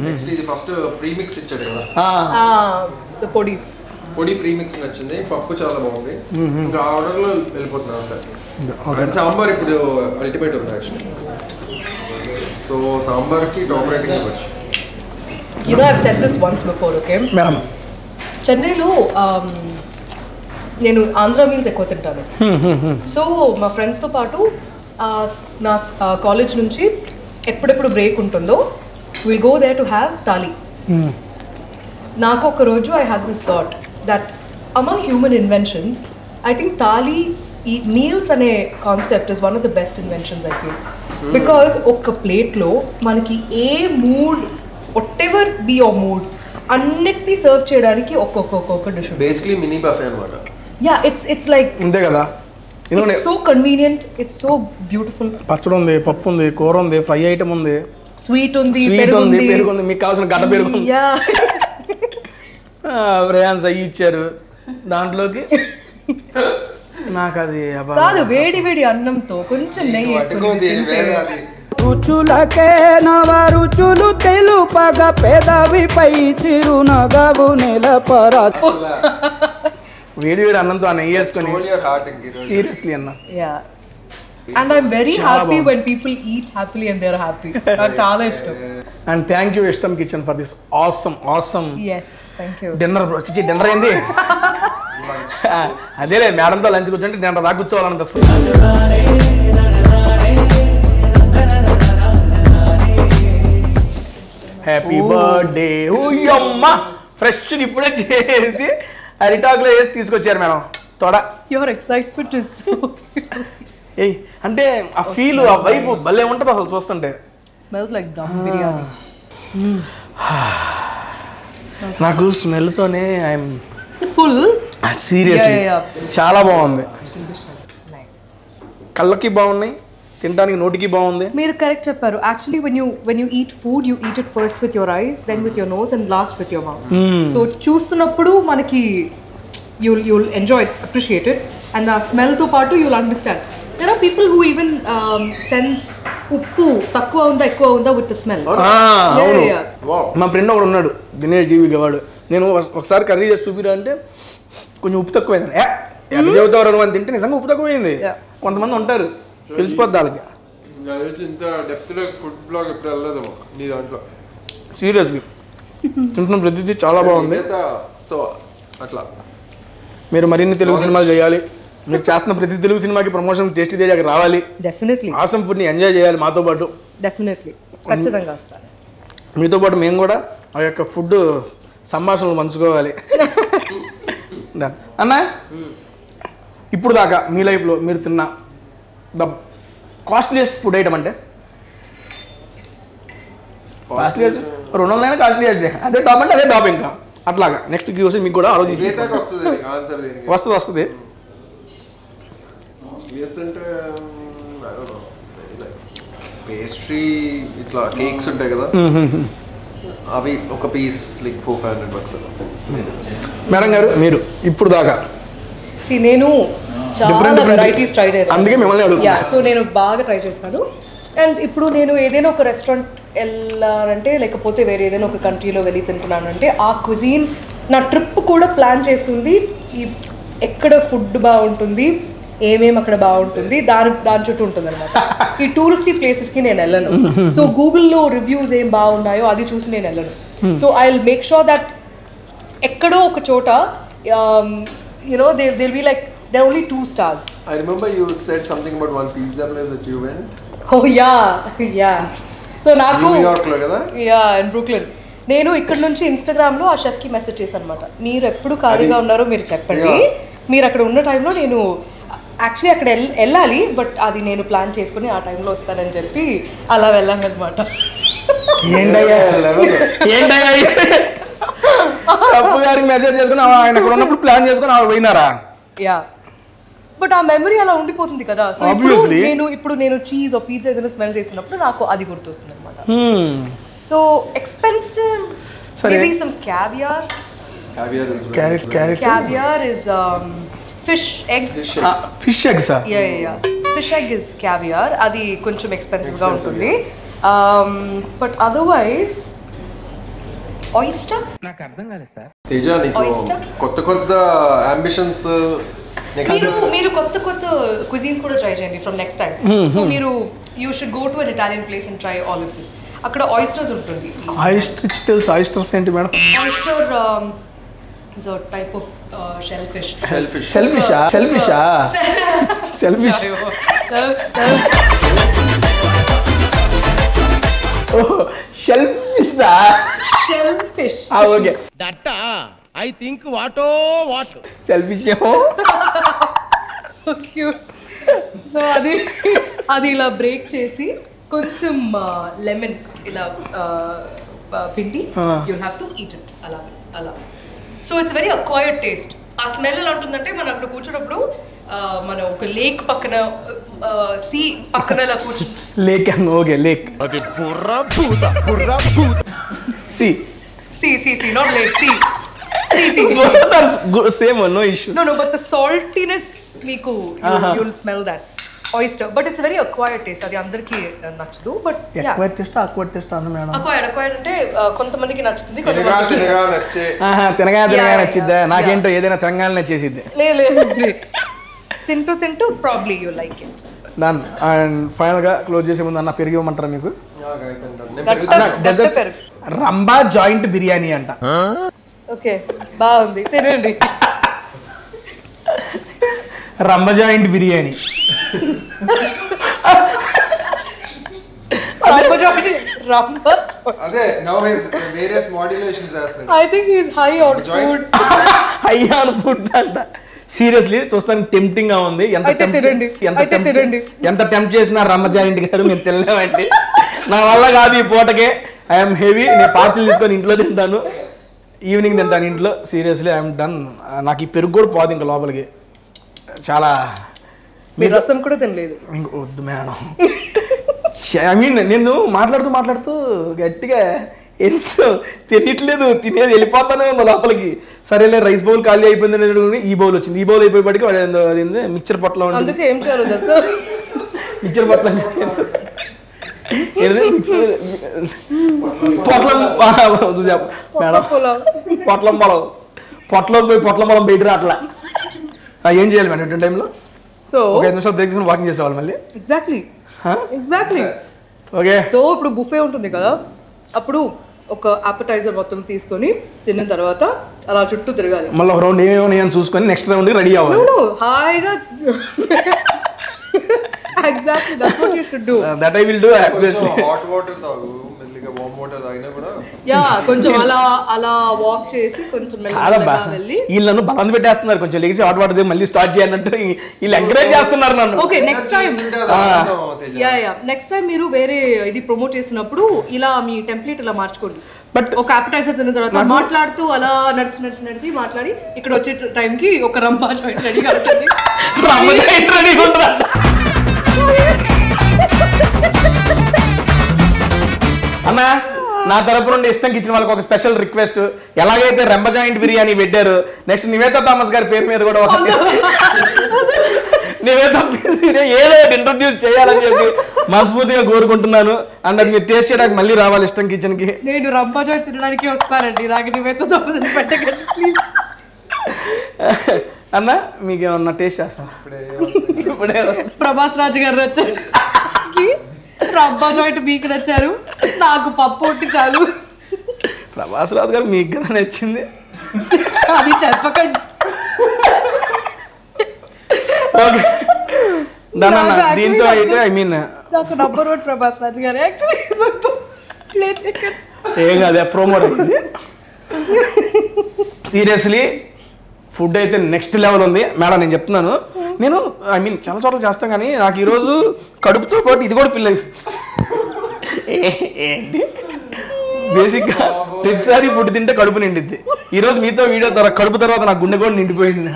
నెక్స్ట్ ఇది ఫస్ట్ ప్రీమిక్స్ ఇచ్చాడు కదా, పొడి ప్రీమిక్స్ నచ్చింది. పప్పు చాలా బాగుంది. ఇంకా ఆర్డర్ లో వెళ్ళిపోతున్నా ఉంటారు. సాంబార్ ఇప్పుడు అల్టిమేట్ ఉంది యాక్చువల్లీ. సో సాంబార్ కి డామినేటింగ్ ఇవ్వచ్చు. You know I have said this once before. Okay madam, చెన్నైలో నేను ఆంధ్ర మీల్స్ ఎక్కువ తింటాను. సో మా ఫ్రెండ్స్తో పాటు నా కాలేజ్ నుంచి ఎప్పుడెప్పుడు బ్రేక్ ఉంటుందో will go there to have thali. నాకు ఒక రోజు I had this thought that among human inventions I think thali ఈ మీల్స్ అనే concept is one of the best inventions I feel. Because ఒక ప్లేట్లో మనకి ఏ mood, whatever be your mood, అన్నిటినీ సర్వ్ చేయడానికి ఒక్కొక్క డిష్. బేసికలీ మినీ బఫే అన్నమాట. యా, ఇట్స్ లైక్ అంతే కదా. It's so convenient, it's so beautiful. పచ్చడి ఉంది, పప్పు ఉంది, కూర ఉంది, ఫ్రై ఐటమ్ ఉంది, స్వీట్ ఉంది, పెరుగు ఉంది, మీకు కావాల్సిన గడ్డ పెరుగు ఉంది, రేయాన్స్ అయ్యి ఇచ్చారు దాంట్లోకి. నాకు అది కాదు, వేడి వేడి అన్నంతో కొంచెం నెయ్యి వేసుకొని రుచులకే నవ రుచులు తెలుపగా పెదవిపై చిరునగవు నిలపరా. వేడి వేడి అన్నంతో ఆ నెయ్యి వేసుకొని సీరియస్లీ అన్న. Yeah, and I'm very happy when people eat happily and they are happy. నాకు చాలా ఇష్టం. అండ్ థ్యాంక్ యూ ఇష్టం kitchen for this awesome dinner. Dinner ఏంది అదేలే, మేడంతో లంచ్ కూర్చుంటే డిన్నర్ దాకా కూర్చోవాలనిపిస్తుంది. హ్యాపీ బర్త్డే అమ్మ. ఫ్రెష్ ఇప్పుడే చేసి అరిటాకులో వేసి తీసుకొచ్చారు madam. Toda your excitement is a అంటే ఆ ఫీల్, ఆ వైబ్ భలే ఉంటుంది అసలు చూస్తుంటే. Smells like dum biryani. నాకు స్మెల్తోనే ఐఎమ్ ఫుల్. సీరియస్లీ చాలా బాగుంది. కళ్ళకి బాగున్నాయి, తినడానికి నోటికి బాగుంది. మీరు కరెక్ట్ చెప్పారు. Actually when you eat food, you eat it first with your eyes, then with your nose and last with your mouth. So చూస్తున్నప్పుడు మనకి you'll enjoy it, appreciate it, and the smell తో పాటు you'll understand. there are people who even sense ఉప్పు తక్కువ ఉందా ఎక్కువ ఉందా with the smell. అవును. Yeah. మా ఫ్రెండ్ ఒకడు ఉన్నాడు దినేష్ జీవిగా వాడు. నేను ఒకసారి కర్రీ చేసి చూపిరా అంటే కొంచెం ఉప్పు తక్కువైంది. ఎట్లా చెబుతారు అని తింటే నిజంగా ఉప్పు తక్కువైంది. కొంతమంది ఉంటారు తెలిసిపోద్ది వాళ్ళకి. ఇంత డెప్త్లో ఫుడ్ బ్లాగ్ ఎప్పుడు వెళ్ళలేదేమో నీ దాంట్లో. సీరియస్లీ తింటున్న ప్రతిదీ చాలా బాగుంది. అట్లా మీరు మరిన్ని తెలుగు సినిమాలు చేయాలి. మీరు చేస్తున్న ప్రతి తెలుగు సినిమాకి ప్రమోషన్ టేస్టీ తేజాకి రావాలి. డెఫినెట్లీ ఆసమ్ ఫుడ్ని ఎంజాయ్ చేయాలి మాతో పాటు. డెఫినెట్లీ ఖచ్చితంగా వస్తాను. మీతో పాటు మేము కూడా ఆ యొక్క ఫుడ్ సంభాషణలు పంచుకోవాలి. అన్న ఇప్పుడు దాకా మీ లైఫ్లో మీరు తిన్న ద కాస్ట్లీయెస్ట్ ఫుడ్ ఐటమ్ అంటే కాస్ట్లీయెస్ట్ 200 కాస్ట్లీయెస్ట్ అదే టాప్ అంటే అదే టాప్. ఇంకా అట్లాగా నెక్స్ట్ క్యూస్ మీకు కూడా ఆలోచించి వస్తుంది. పేస్ట్రీ ఇట్లా కేక్స్ ఉంటాయి కదా అవి ఒక పీస్ లైక్ $400. మేడం గారు మీరు ఇప్పుడు దాకా నేను చాలా వెరైటీస్ ట్రై చేస్తాను. అందుకే మిమ్మల్ని అడుగుతున్నా. సో నేను బాగా ట్రై చేస్తాను. అండ్ ఇప్పుడు నేను ఏదైనా ఒక రెస్టారెంట్ వెళ్ళాలంటే లేకపోతే వేరే ఏదైనా ఒక కంట్రీలో వెళ్ళి తింటున్నానంటే ఆ క్విజీన్ నా ట్రిప్ కూడా ప్లాన్ చేస్తుంది. ఈ ఎక్కడ ఫుడ్ బాగుంటుంది, ఏమేమి అక్కడ బాగుంటుంది, దాని చుట్టూ ఉంటుంది అనమాట. ఈ టూరిస్టీ ప్లేసెస్కి నేను వెళ్ళను. సో గూగుల్లో రివ్యూస్ ఏం బాగున్నాయో అది చూసి నేను వెళ్ళను. So I will make sure that ఎక్కడో ఒక చోట they'll be like there are only 2 stars. I remember you said something about one pizza place that you went. Oh yeah. So నాకు New York లో కదా? Yeah, in Brooklyn. నేను ఇక్కడ నుంచి ఇన్స్టాగ్రామ్లో ఆ షెఫ్కి మెసేజ్ చేశాను అనమాట. మీరు ఎప్పుడు ఖాళీగా ఉన్నారో మీరు చెప్పండి. మీరు అక్కడ ఉన్న టైంలో నేను యాక్చువల్లీ అక్కడ వెళ్ళాలి, బట్ అది నేను ప్లాన్ చేసుకుని ఆ టైంలో వస్తానని చెప్పి అలా వెళ్ళాను అనమాట. అప్పు గారికి మెసేజ్ చేసుకుని ఆయన అక్కడ ఉన్నప్పుడు ప్లాన్ చేసుకుని పోయినారా? యా, బట్ ఆ మెమరీ అలా ఉండిపోతుంది కదా. సో ఇప్పుడు నేను చీజ్ పిజ్జా ఏదైనా స్మెల్ చేసినప్పుడు నాకు అది గుర్తొస్తుంది అనమాట. So expensive maybe some caviar. Caviar is fish eggs. Fish eggs fish egg is caviar. అది కొంచెం ఎక్స్పెన్సివ్గా ఉంటుంది. But otherwise oyster. నాకు అర్థం కాలేదు సార్. తేజా నీకు కొత్త అంబిషన్స్ మీరు కొత్త క్విజీన్స్ కూడా ట్రై చేయండి ఫ్రమ్ నెక్స్ట్ టైం. సో మీరు you should go to an Italian place and try all of this. అక్కడ ఆయిస్టర్స్ ఉంటుంది. ఆయిస్టర్స్ తెలుసు. ఆయిస్టర్స్ ఏంటి madam? Oyster is a type of shellfish. Selfish. Shellfish. Okay. That I think what Selfish. So cute. So అది ఇలా break చేసి కొంచెం lemon ఇలా పిండి you have to eat it అలా. So it's very acquired taste. ఆ smell ఎలా ఉంటుందంటే మనం అక్కడ కూర్చున్నప్పుడు మన ఒక లేక్ పక్కన సీ పక్కన ఇలా కూర్చుని లేక్ ఓకే లేక్ అది బుర్రా భూత see not lake, sea. Same one, no issue. No, but the saltiness meeku you'll smell that. Oyster, but it's a very acquired taste. అది అందరికి నచ్చదు. బట్ acquired taste అన్న మేడం. acquired అంటే కొంతమందికి నచ్చుతుంది, కొంతమందికి నచ్చే. తినగా నచ్చిద్దా? నాకేంటో ఏదైనా తెలంగాణ నచ్చేసిద్ది. లేదు తింటూ probably you like it. Done. And final గా క్లోజ్ చేసే ముందు అన్న పెరిగి ఇవ్వమంటారా మీకు? రంబా జాయింట్ బిర్యానీ అంట. ఓకే, బాగుంది, తినండి. రంబ జాయింట్ బిర్యానీ. అదే now his various modulations చేస్తాడు. I think he is high on food. high on food అంట. సీరియస్లీ చూస్తానికి టెంప్టింగ్ గా ఉంది. ఎంత టెంప్ట్ చేసినా రంబ జాయింట్ గారు మేము తినలేమండి. నా వల్ల కాదు ఈ పూటకే. I'm heavy. నేను పార్సిల్ తీసుకొని ఇంట్లో తింటాను, ఈవినింగ్ తింటాను ఇంట్లో. Seriously I'm done. నాకు ఈ పెరుగు కూడా పోదు ఇంకా లోపలికి. చాలా మీరు రసం కూడా తినలేదు. వద్దు మేడం. ఐ మీన్ నేను మాట్లాడుతూ గట్టిగా తెలియట్లేదు, తినేది వెళ్ళిపోతానే ఉంది లోపలికి. సరేలే రైస్ బౌల్ ఖాళీ అయిపోయింది, ఈ బౌల్ వచ్చింది. ఈ బౌల్ అయిపోయేపటికి అది మిక్చర్ పొట్లం అందుకే ఏం చేయాలి తెలుసా, మిక్చర్ పొట్లం పొట్లం మేడం పొట్లం పొలం పొట్లోకి పోయి పొట్లం పొలం బయట రాట్లా. ఏం చేయాలి మేడం ఇటువంటి టైంలో? సో ఒక 5 నిమిషాలు బ్రేక్ తీసుకుని వాకింగ్ చేసేవాళ్ళు మళ్ళీ. ఎగ్జాక్ట్లీ. ఓకే. సో ఇప్పుడు బుఫే ఉంటుంది కదా, అప్పుడు ఒక అపెటైజర్ మొత్తం తీసుకొని తిన్న తర్వాత అలా చుట్టూ తిరగాలి. మళ్ళీ ఒక రౌండ్ ఏమేమి అని చూసుకొని నెక్స్ట్ రౌండ్ రెడీ అవ్వాలి. హాయిగా. Exactly, that's what you should do. That I will do. Hot water తాగు, మెల్లిగా వామ్ వాటర్ తాగినా కూడా. కొంచెం అలా వాక్ చేసి కొంచెం మెల్లగా వెళ్ళి. వీళ్ళు నన్ను బలం పెట్టేస్తున్నారు, కొంచెం లెగిసి హాట్ వాటర్ మళ్ళీ స్టార్ట్ చేయాలంటే వీళ్ళు ఎంకరేజ్ చేస్తున్నారు నన్ను. ఓకే, నెక్స్ట్ టైం మీరు వేరే ఇది ప్రమోట్ చేసినప్పుడు ఇలా మీ టెంప్లెట్ ఇలా మార్చుకోండి. బట్ ఒక అపెటైజర్ తిన్న తర్వాత మాట్లాడుతూ అలా నడిచి మాట్లాడి ఇక్కడ వచ్చే టైంకి ఒక రంబా జాయింట్ రెడీగా ఉంటుంది. అన్నా, నా తరపు నుండి ఇష్టంకి ఇచ్చిన వాళ్ళకి ఒక స్పెషల్ రిక్వెస్ట్. ఎలాగైతే రెంబ జాయింట్ బిర్యానీ పెట్టారు, నెక్స్ట్ నివేతా థామస్ గారి పేరు మీద కూడా ఒక నివేతా ఏదో ఇంట్రొడ్యూస్ చేయాలని చెప్పి మనస్ఫూర్తిగా కోరుకుంటున్నాను. అండ్ అది మీరు టేస్ట్ చేయడానికి మళ్ళీ రావాలి ఇష్టం కిచెన్ కి. నేను రంబా జాయింట్ తినడానికి వస్తానండి, నాకు నివేతా థామస్ పెట్టకండి ప్లీజ్. అన్న మీకు ఏమన్నా టేస్ట్ చేస్తా? ఇప్పుడే ప్రభాస్ రాజు గారు వచ్చారు, రంబా జాయింట్ మీకు నచ్చారు, నాకు పప్పు ఒట్టి చాలు. ప్రభాస్ రాజు గారు మీకు కదా నచ్చింది, అది చెప్పకండి. దీంతో అయితే ఐ మీన్ నాకు నంబర్ 1 ప్రభాస్ రాజు గారు. ఏం కాదు, ప్రోమోట్ అయింది. సీరియస్లీ ఫుడ్ అయితే నెక్స్ట్ లెవెల్ ఉంది మేడం. నేను చెప్తున్నాను, నేను ఐ మీన్ చాలా చోట్ల చేస్తాను కానీ నాకు ఈరోజు కడుపుతో పాటు ఇది కూడా ఫిల్ అయింది. ఏంటి బేసిక్గా ప్రతిసారి ఫుడ్ తింటే కడుపు నిండిద్ది. ఈరోజు మీతో వీడియో తర్వాత కడుపు తర్వాత నాకు గుండె కూడా నిండిపోయింది.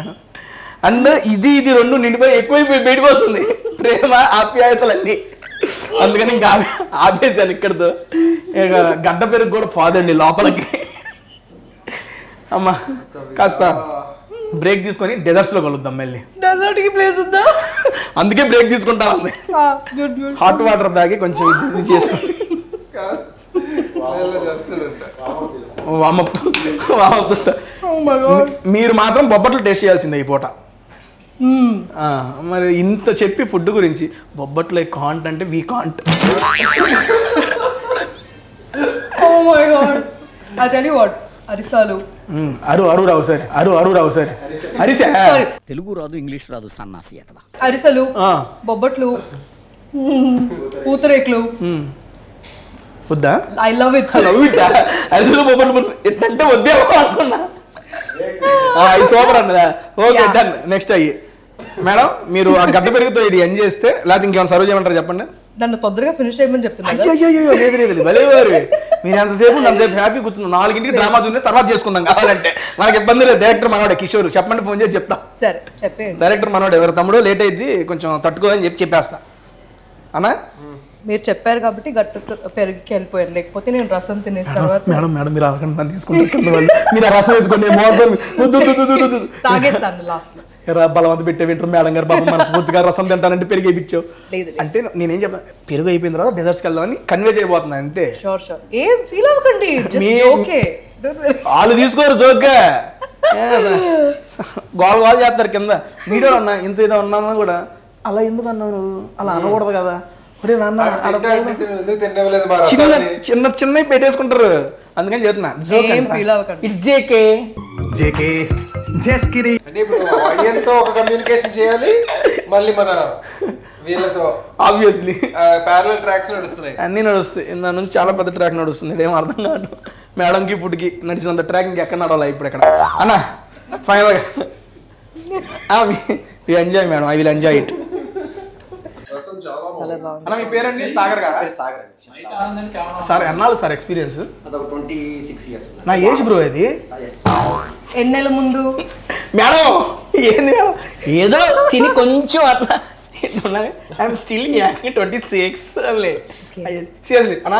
అండ్ ఇది రెండు నిండిపోయి ఎక్కువైపోయి బయటకు వస్తుంది ప్రేమ ఆప్యాయతలన్నీ. అందుకని ఇంకా ఆపేసాను ఇక్కడితో. ఇక గడ్డ పెరుగు కూడా పోదండి లోపలికి. అమ్మా కాస్త బ్రేక్ తీసుకొని డెజర్ట్స్ లో కలుద్దాం మళ్ళీ. డెజర్ట్ కి ప్లేస్ ఉందా? అందుకే బ్రేక్ తీసుకుంటా ఉంది. హాట్ వాటర్ తాగి కొంచెం ఇది చేసుకోండి. మీరు మాత్రం బొబ్బట్లు టేస్ట్ చేయాల్సిందే ఈ పూట. మరి ఇంత చెప్పి ఫుడ్ గురించి, బొబ్బట్లు ఐ కాంట్ అంటే we can't. Oh my god, I tell you what, అరిసాలు అరు రావు సార్, అరు రావు సార్, అరిసా తెలుగు రాదు, ఇంగ్లీష్ రాదు, సన్నాసి అతవా. అరిసలు, బొబ్బట్లు, పూతరేకులు. వద్దా? I love it. అరిసెలు బొబ్బట్లు ఎట్లంటే వద్దేమో అనుకున్నా. సూపర్ అన్నదా. Okay done. నెక్స్ట్ అయ్యి మేడం మీరు ఆ గడ్డ పెరుగుతో ఇది ఎండ్ చేస్తే, లేకపోతే ఇంకేమైనా సర్వ్ చేయమంటారు చెప్పండి. నన్ను తొందరగా ఫినిష్ చేయమని చెప్తున్నారు. లేదు భలేవారు మీరు ఎంతసేపు హ్యాపీ కూర్చున్నాం. 4ంటికి డ్రామా చూసి తర్వాత చేసుకుందాం కావాలంటే, మనకి ఇబ్బంది లేదు. డైరెక్టర్ మనోడే కిషోర్, చెప్పండి ఫోన్ చేసి చెప్తా. సరే చెప్పండి. డైరెక్టర్ మనోడే, ఎవరు తమ్ముడు లేట్ అయింది కొంచెం తట్టుకో అని చెప్పేస్తా అన్నా. మీరు చెప్పారు కాబట్టి గట్టు పెరిగి వెళ్ళిపోయాను, లేకపోతే నేను రసం తినేసిన తర్వాత. మేడం మీరు అడగండి తీసుకుంటారు, మీరు ఆ రసం వేసుకోండి. తాగేస్తాను లాస్ట్ లో. బలవంత పెట్టే వింటారు మేడం గారు, బాబు మనస్ఫూర్తిగా రసం తింటానంటే పెరుగు వేయించావు అంటే నేనేం చెప్పాను, పెరుగు అయిపోయిన తర్వాత డెజర్ట్స్కి వెళ్దామని కన్వే చేయబోతున్నాను అంతే. షూర్ ఏం ఫీల్ అవ్వకండి, ఓకే. వాళ్ళు తీసుకోరు జోక్గా, గోల్ చేస్తారు కింద. వీడియో అన్నా ఇంత ఇదో ఉన్నామా కూడా, అలా ఎందుకు అన్నాను, అలా అనకూడదు కదా. చిన్న పెట్టేసుకుంటారు, అందుకని చెప్తున్నా. It's JK JK just kidding. అంటే ఇప్పుడు ఆడియన్స్ తో ఒక కమ్యూనికేషన్ చేయాలి, మళ్ళీ మన వీళ్ళతో ఆబ్వియస్లీ ప్యారలల్ ట్రాక్స్ నడుస్తున్నాయి, అన్ని నడుస్తాయి. దాని నుంచి చాలా పెద్ద ట్రాక్ నడుస్తుంది, ఏం అర్థం కాదు. మేడంకి ఫుడ్కి నడిచినంత ట్రాక్ ఇంకెక్కడ నడవాలి ఇప్పుడు ఎక్కడ అన్నా. ఫైనల్గా enjoy madam, I will enjoy it. అన్న మీ పేరండి? సాగర్ గారా? సార్ ఎన్నాళ్ళు సార్ ఎక్స్పీరియన్స్? 26 years. నా ఏజ్ బ్రో ఇది. ఎన్నెల ముందు మేడం ఏంది మేడం, ఏదో తిని కొంచెం అట్లా ఐఎమ్ స్టిల్ 26. సీరియస్లీ అన్న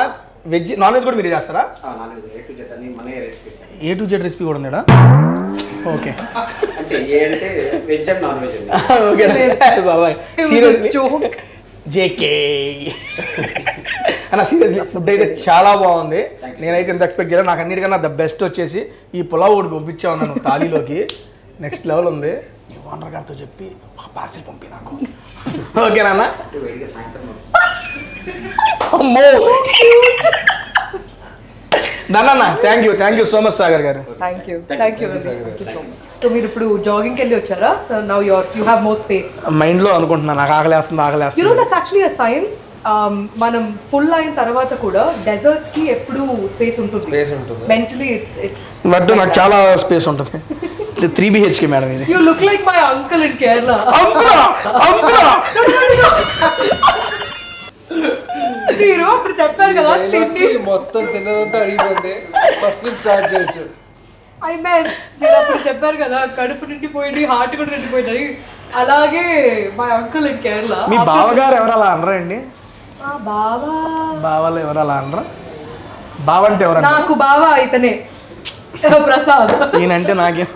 వెజ్ నాన్ వెజ్ కూడా మీరు చేస్తారా? Non veg A to Z అని మన recipes. A to Z recipe కూడా ఉందా? ఓకే. అంటే ఏ అంటే వెజ్ అండ్ నాన్ వెజ్ అండి. ఓకే బాబాయ్. సీరియస్లీ జేకే అన్న సీరియస్లీ ఫుడ్ అయితే చాలా బాగుంది. నేనైతే ఎంత ఎక్స్పెక్ట్ చేయలేదు. నాకు అన్నిటికన్నా ద బెస్ట్ వచ్చేసి ఈ పులావ్ ఒకటి పంపించావు నన్ను థాలీలోకి. నెక్స్ట్ లెవెల్ ఉంది. ఓనర్ గారితో చెప్పి ఒక పార్సిల్ పంపి నాకు. ఓకేనా అన్న? అమ్మో నాన్న thank you so much Sagar గారు. Thank you so much. So మీరు ఇప్పుడు జాగింగ్కి వెళ్ళి వచ్చారా? So now you have more space. మైండ్లో అనుకుంటున్నాను నాకు ఆకలేస్తుంది. You know that's actually uh science. మనం ఫుల్ అయిన తర్వాత కూడా డెజర్ట్స్ కి ఎప్పుడు స్పేస్ ఉంటుంది. మెంటలీ ఇట్స్ బట్ నాకు చాలా స్పేస్ ఉంటుంది. 3 BHK మేడం ఇది. You look like my uncle in Kerala. మీరు అప్పుడు చెప్పారు కదా మొత్తం తిన్నదంతా అడిగిపోతే ఫస్ట్ నుంచి స్టార్ట్ చేయొచ్చు. ఐ మీన్ మీరు అప్పుడు చెప్పారు కదా కడుపు నిండిపోయింది, హార్ట్ కూడా నిండిపోయింది. అలాగే మై అంకుల్ ఇన్ కేరళ. మీ బావగారు ఎవరు అలా అనరా అండి? బావలు ఎవరు అలా అనరా? బావ అంటే ఎవరు? నాకు బావ అయితేనే ప్రసాద్. నేనంటే నాకేం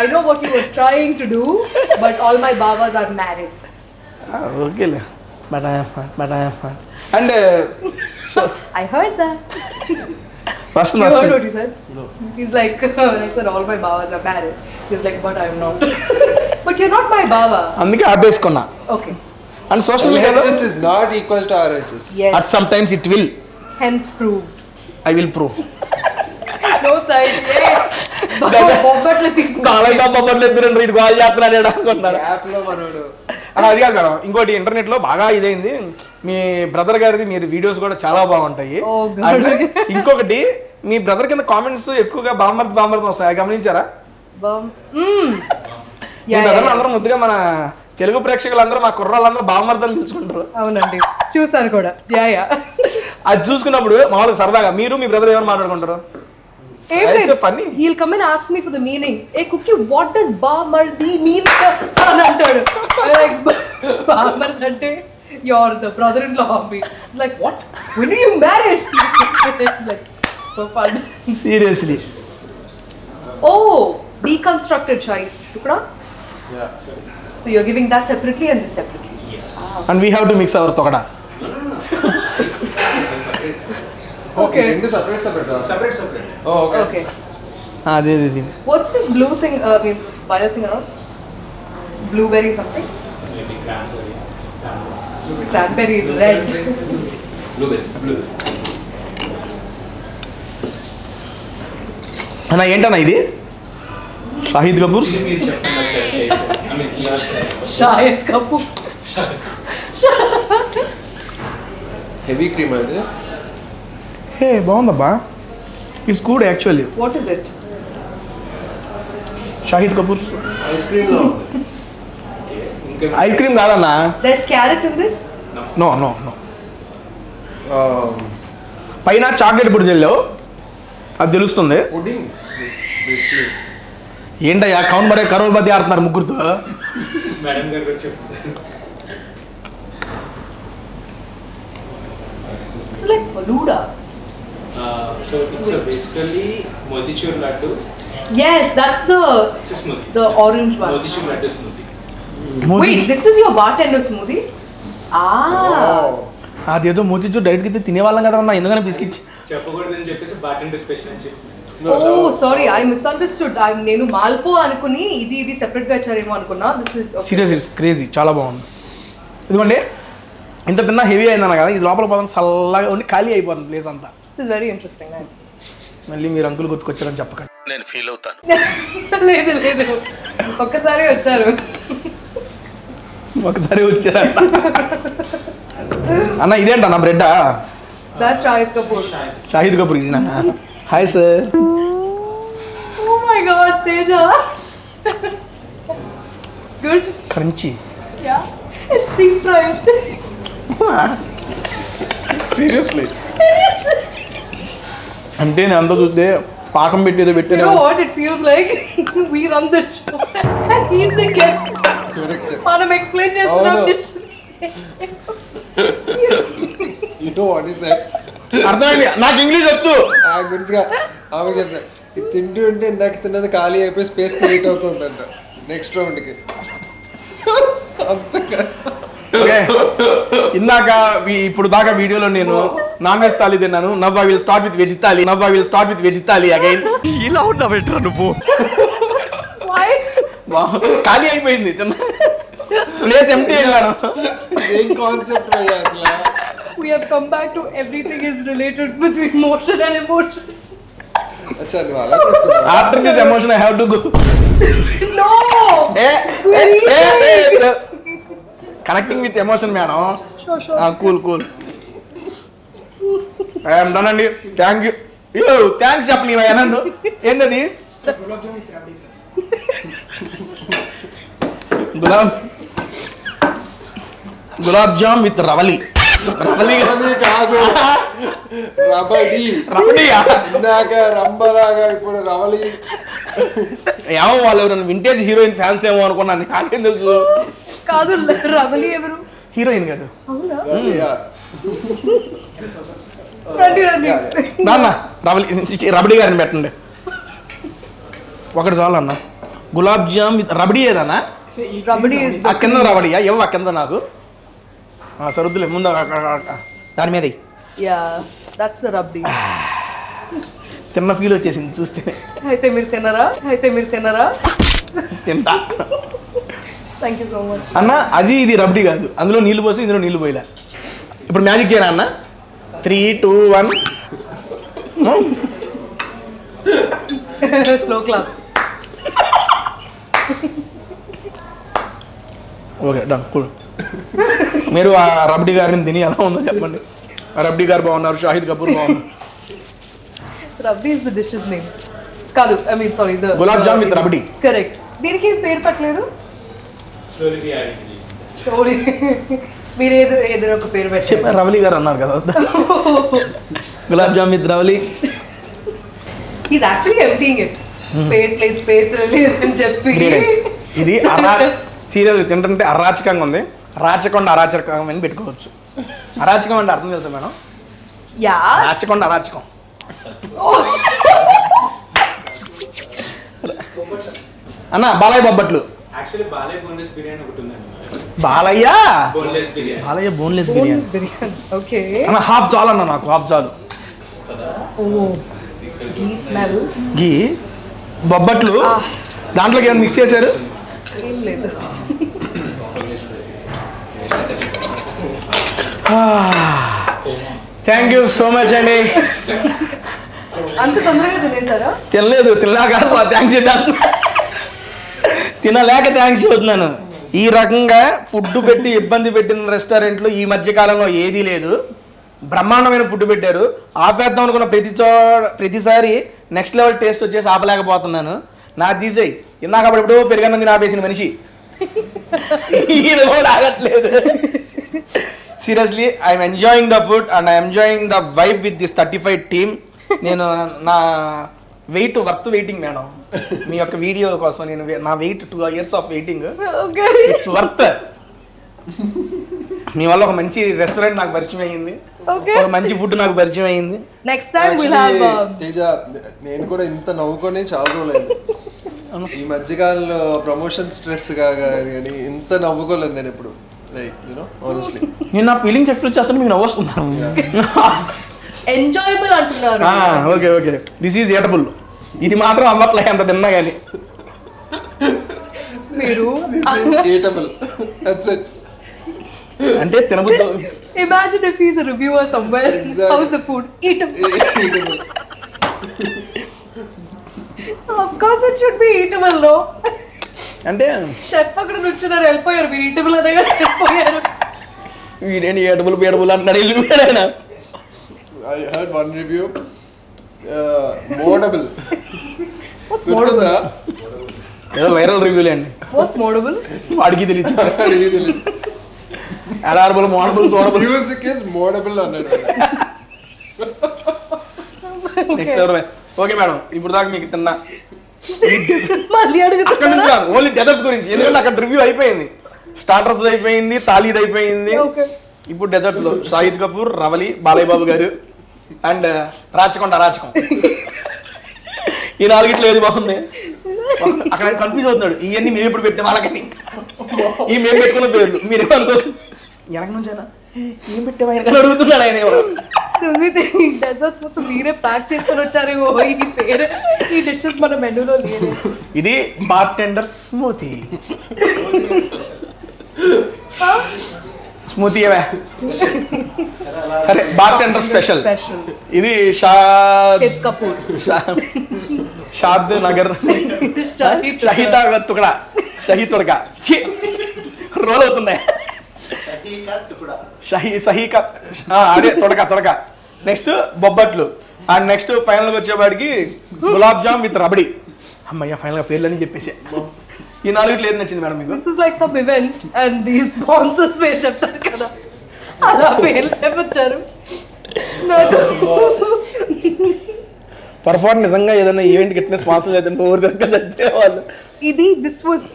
I know what you were trying to do, but all my babas are married. ఓకేలే. But I am fine. And so I heard that. You heard what he said? No. He's like, I said all my babas are married. He's like, but I am not. But you're not my baba. అందుకే ఆపేసుకున్నా. Okay. And social media LHS is not equal to RHS. Yes. At sometimes it will. Hence prove. I will prove. No thank you. బొబ్బట్లు తీసుకున్నా. బొబ్బట్లు ఎత్తురండి ఇది call చేస్తున్నాడు అనుకుంటున్నాను. యాప్లో మనోడు. అది కాదు madam. ఇంకోటి ఇంటర్నెట్లో బాగా ఇదైంది. మీ బ్రదర్ గారిది మీరు వీడియోస్ కూడా చాలా బాగుంటాయి. ఇంకొకటి మీ బ్రదర్ కింద కామెంట్స్ ఎక్కువగా బామర్ది వస్తాయి. గమనించారా? మీ బ్రదర్ అందరూ ముద్దుగా మన తెలుగు ప్రేక్షకులందరూ మా కుర్రాళ్ళందరూ బామర్దని పిలుచుకుంటారు. అవునండి చూసాను కూడా. అది చూసుకున్నప్పుడు మామూలుగా సరదాగా మీరు మీ బ్రదర్ ఏమైనా మాట్లాడుకుంటారు? He'll come and ask me for the meaning. Hey Cookie, what does Bamardi mean? అని అంటాడు. Like Bamardi అంటే you're the brother-in-law of me. It's like what? When are you married? Like so fun. Seriously. Oh, deconstructed chai. Tukda? Yeah. So you're giving that separately and this separately. Yes. And we have to mix our tokada. Okay. Separate. Oh, okay. Adi. What's this blue thing? I mean, violet thing around? Blueberry something? Maybe cranberry. Cranberry is red. Blue. అన్న ఏంటన్నా ఇది? Shahid Kapoor. Shahid Kapoor. Heavy cream అది. Hey బాగుందబ్బా. It's good actually. What is it? Shahid Kapoor ice cream లో. Ice cream కాదన్నా. There's carrot in this? No. పైన chocolate పొడి చల్లావు అది తెలుస్తుంది. పుడింగ్. ఏంటయ్యా కౌన్ మరే కరోడ్ మధ్య ఆడుతున్నారు ముగ్గురుతో. మేడం గారు కూడా చెప్తారు. It's like Faluda. So it's basically motichur laddu. Yes, that's It's a smoothie. the orange one. Motichur laddu smoothie. Wait, this is your bartender smoothie? అదేదో మోతిచూర్ డైరెక్ట్ కి తినేవాళ్ళం కదా అన్న. ఎందుకని బిస్కెట్ చెప్పకూడదని చెప్పేసి బార్టెండర్ స్పెషల్ అని చెప్పి. Oh, sorry, I misunderstood. నేను మాల్పో అనుకుని ఇది సెపరేట్ గా ఇచ్చారేమో అనుకున్నా. This is okay. Serious it's crazy. చాలా బాగుంది. ఇదిగోండి ఇంత తిన్నా హెవీ అయిందన్న కదా. ఇది లోపల పోతుంది చల్లగా ఉండి ఖాళీ అయిపోతుంది ప్లేస్ అంతా. This is very interesting. Nice. మళ్ళీ మీరు అంకుల్ గుర్తుకొచ్చారని చెప్పకండి. నేను ఫీల్ అవుతాను. లేదు ఒక్కసారి వచ్చారు. ఒకసారి వచ్చారా అన్న? ఇదేంట నా బ్రెడ్డా? That's Shahid Kapoor. Shahid Kapoor. Hi sir. Oh my god, Teja. Good. Crunchy. Yeah. It's deep fried. Seriously అంటే నేను అంతా చూస్తే పాకం పెట్టి ఏదో పెట్టాను. You know what it feels like? We run the show and he's the guest. మనం explain చేస్తున్నాం dishes. You know what he said? అర్థమైంది, నాకు ఇంగ్లీష్ వచ్చు. ఆ గురించి ఆమె చెప్తా, ఇది తింటూ ఉంటే ఇందాక తిన్నది ఖాళీ అయిపోయి స్పేస్ క్రియేట్ అవుతుందంట నెక్స్ట్ రౌండ్కి. ఇందాక ఇప్పుడు దాకా వీడియోలో నేను నాన్ వెజ్ థాలీ తిన్నాను. Now I will start with veg thali again. ఇలా ఉన్నావేంట్రా నువ్వు? ఖాళీ అయిపోయింది, ప్లేస్ ఎంటీ అయ్యాను. ఏం కాన్సెప్ట్ అసలు? We have come back to everything is related between motion and emotion. అచ్చా నువ్వు అలా చేస్తున్నావు. After this emotion I have to go. No. Connecting with emotion madam. Sure. Cool. I am done అండి. Thank you. Thanks చెప్పు నీవు అన్నాను. ఏంటది? Gulab jam with రవలి. కాదు, రబడియా? ఇందాక రంబలాగా ఇప్పుడు రవలి. ఏమో వాళ్ళు ఎవరైనా వింటేజ్ హీరోయిన్ ఫ్యాన్స్ ఏమో అనుకున్నాను, నాకేం తెలుసు. కాదు, రవలి ఎవరు? హీరోయిన్ కాదు. అవునా? రండి. నాన్న రబడి గారిని పెట్టండి ఒకటి చాలు అన్న. గులాబ్ జామ్ విత్ రబడి ఏదన్నా? రబడి కింద రబడియా? ఏమో కింద నాకు సరుద్దులే ముందు దాని మీద. that's the rabri. తిన్న ఫీల్ వచ్చేసింది చూస్తే. అయితే మీరు తినరా? తింటా. థ్యాంక్ యూ సో మచ్ అన్న. అది ఇది రబడి కాదు, అందులో నీళ్ళు పోసి ఇందులో నీళ్ళు పోయిలా. ఇప్పుడు మ్యాజిక్ చేయరా అన్న? 3, 2, 1. Slow clap. Okay done, cool. మీరు ఆ రబడి గారిని తిని ఎలా ఉందో చెప్పండి. రబడి గారు బాగున్నారు, షాహిద్ కపూర్ బాగున్నారు. Rabri is the dishes name. కాదు, I mean sorry, the gulab jam with rabri. Correct. దీనికి పేరు పెట్టలేదు. స్టోరీ మీరు ఏదో ఒక పేరు పెట్టారు. రవలి గారు అన్నారు కదా. Gulab jam with Ravali. Is actually emptying it. Space లేదు అని చెప్పి. ఇది సీరియల్ తింటుంటే అరాచకంగా ఉంది. రాచకొండ అరాచకం అని పెట్టుకోవచ్చు. అరాచకం అంటే అర్థం తెలుసా మేడం? రాచకొండ అరాచకం. అన్న బాలయ్య బొబ్బట్లు. బాలయ్య బోన్లెస్ బిర్యానీ. ఓకే అన్న హాఫ్ చాలు అన్న, నాకు హాఫ్ చాలు. గీ బొబ్బట్లు దాంట్లోకి ఏమైనా మిక్స్ చేశారు? ఏం లేదు. థ్యాంక్ యూ సో మచ్ అండి. అంత తొందరగా తినేసారా? తినలేదు, తినలేక థ్యాంక్స్ చెప్పేస్తున్నా. తినలేక థ్యాంక్స్ చెబుతున్నాను. ఈ రకంగా ఫుడ్ పెట్టి ఇబ్బంది పెట్టిన రెస్టారెంట్లు ఈ మధ్య కాలంలో ఏదీ లేదు. బ్రహ్మాండమైన ఫుడ్ పెట్టారు. ఆపేద్దాం అనుకున్న ప్రతిసారి నెక్స్ట్ లెవెల్ టేస్ట్ వచ్చేసి ఆపలేకపోతున్నాను. నా తీసేయి. ఇందాక అప్పుడు పెరుగన్నం ఆపేసిన మనిషి ఇది కూడా ఆగట్లేదు. Seriously I'm enjoying the food and I'm enjoying the vibe with this 35 team. నేను నా వెయిటింగ్ మేడం. మీ యొక్క వీడియో కోసం నేను నా wait 2 years of waiting. It's worth. మీ వల్ల ఒక మంచి రెస్టారెంట్ నాకు పరిచయం అయ్యింది, ఒక మంచి ఫుడ్ నాకు పరిచయం అయ్యింది. Next time will have Teja. నేను కూడా ఇంత నవ్వుకొని చాలా రోజులైంది. ఈ మధ్యకాలంలో ప్రమోషన్ స్ట్రెస్ కానీ ఇంత నవ్వుకోలేదు నేను ఎప్పుడు. లైక్ యు నో ఆనెస్ట్లీ నేను నా ఫీలింగ్స్ ఎక్స్ప్రెస్ చేస్తాను, మీకు నవ్వొస్తుందా? ఎంజాయబుల్ అంటున్నారు. Okay this is eatable. ఇది మాత్రం అవ్వట్లే అంత తిన్నా కానీ. మీరు eatable. That's it. అంటే తినబుద్ధి. Imagine if he's a reviewer somewhere. Exactly. How's the food? Eatable. Of course it should be eatable, no? అంటే షెఫ్ అక్కడ నుంచున్నారు, వెళ్ళిపోయారు. మీరు ఈటబుల్ అనగా వెళ్ళిపోయారు. వీడేంటి ఏటబుల్ అంటున్నాడు వెళ్ళిపోయాడు. I heard one review. Modable. What's modable? ఏదో వైరల్ రివ్యూలే అండి. What's modable? వాడికి తెలియదు. Adorable, moddable, సోడబుల్. Music is modable అన్నాడు. ఓకే మేడం, ఇప్పుడు దాకా మీకు తిన్నా మళ్ళీ అడుగుతున్నా ఓన్లీ డెజర్ట్స్ గురించి. ఎందుకంటే అక్కడ రివ్యూ అయిపోయింది. స్టార్టర్స్ అయిపోయింది, థాలీది అయిపోయింది. ఇప్పుడు డెజర్ట్స్ లో షాహిద్ కపూర్, రవలి, బాలయ్య బాబు గారు అండ్ రాచకొండ అరాచకం. ఈ నాలుగిట్లో ఏది బాగుంది? అక్కడ కన్ఫ్యూజ్ అవుతున్నాడు. ఇవన్నీ మేము ఇప్పుడు పెట్టిన వాళ్ళకని ఈ మేము పెట్టుకున్న పేర్లు మీరేమనుకో వెనక నుంచి అయినా ఏం పెట్టావా అడుగుతున్నాడు ఆయన. డెజర్ట్స్ మొత్తం మీరే ప్యాక్ చేసుకొని వచ్చారేమో ఈ పేరు ఈ డిషెస్ మన మెనూలో లేదు. ఇది బార్ టెండర్ స్మూతీ. స్మూతీ సరే బార్ టెండర్ స్పెషల్. ఇది షాహిద్ కపూర్, షాద్ నగర్ షహీదా తుకడా షహీ తుడక రోల్ అవుతున్నాయి. అదే తొడక. నెక్స్ట్ బొబ్బట్లు అండ్ నెక్స్ట్ ఫైనల్ గా వచ్చేవాడికి గులాబ్ జామ్ విత్ రబడి. అమ్మయ్య ఫైనల్ గా పేర్లని చెప్పేసి ఈ నాలుగిట్లో ఏది నచ్చింది మేడం మీకు? This is like some event and ఈ స్పాన్సర్స్ పేరు చెప్తారు కదా, అలా పేర్లు చెప్పొచ్చారు నాకు. పొరపాటు నిజంగా ఏదైనా ఈవెంట్ గిట్టిన స్పాన్సర్ లేదంటే ఊరు కనుక చచ్చేవాళ్ళు. ఇది this was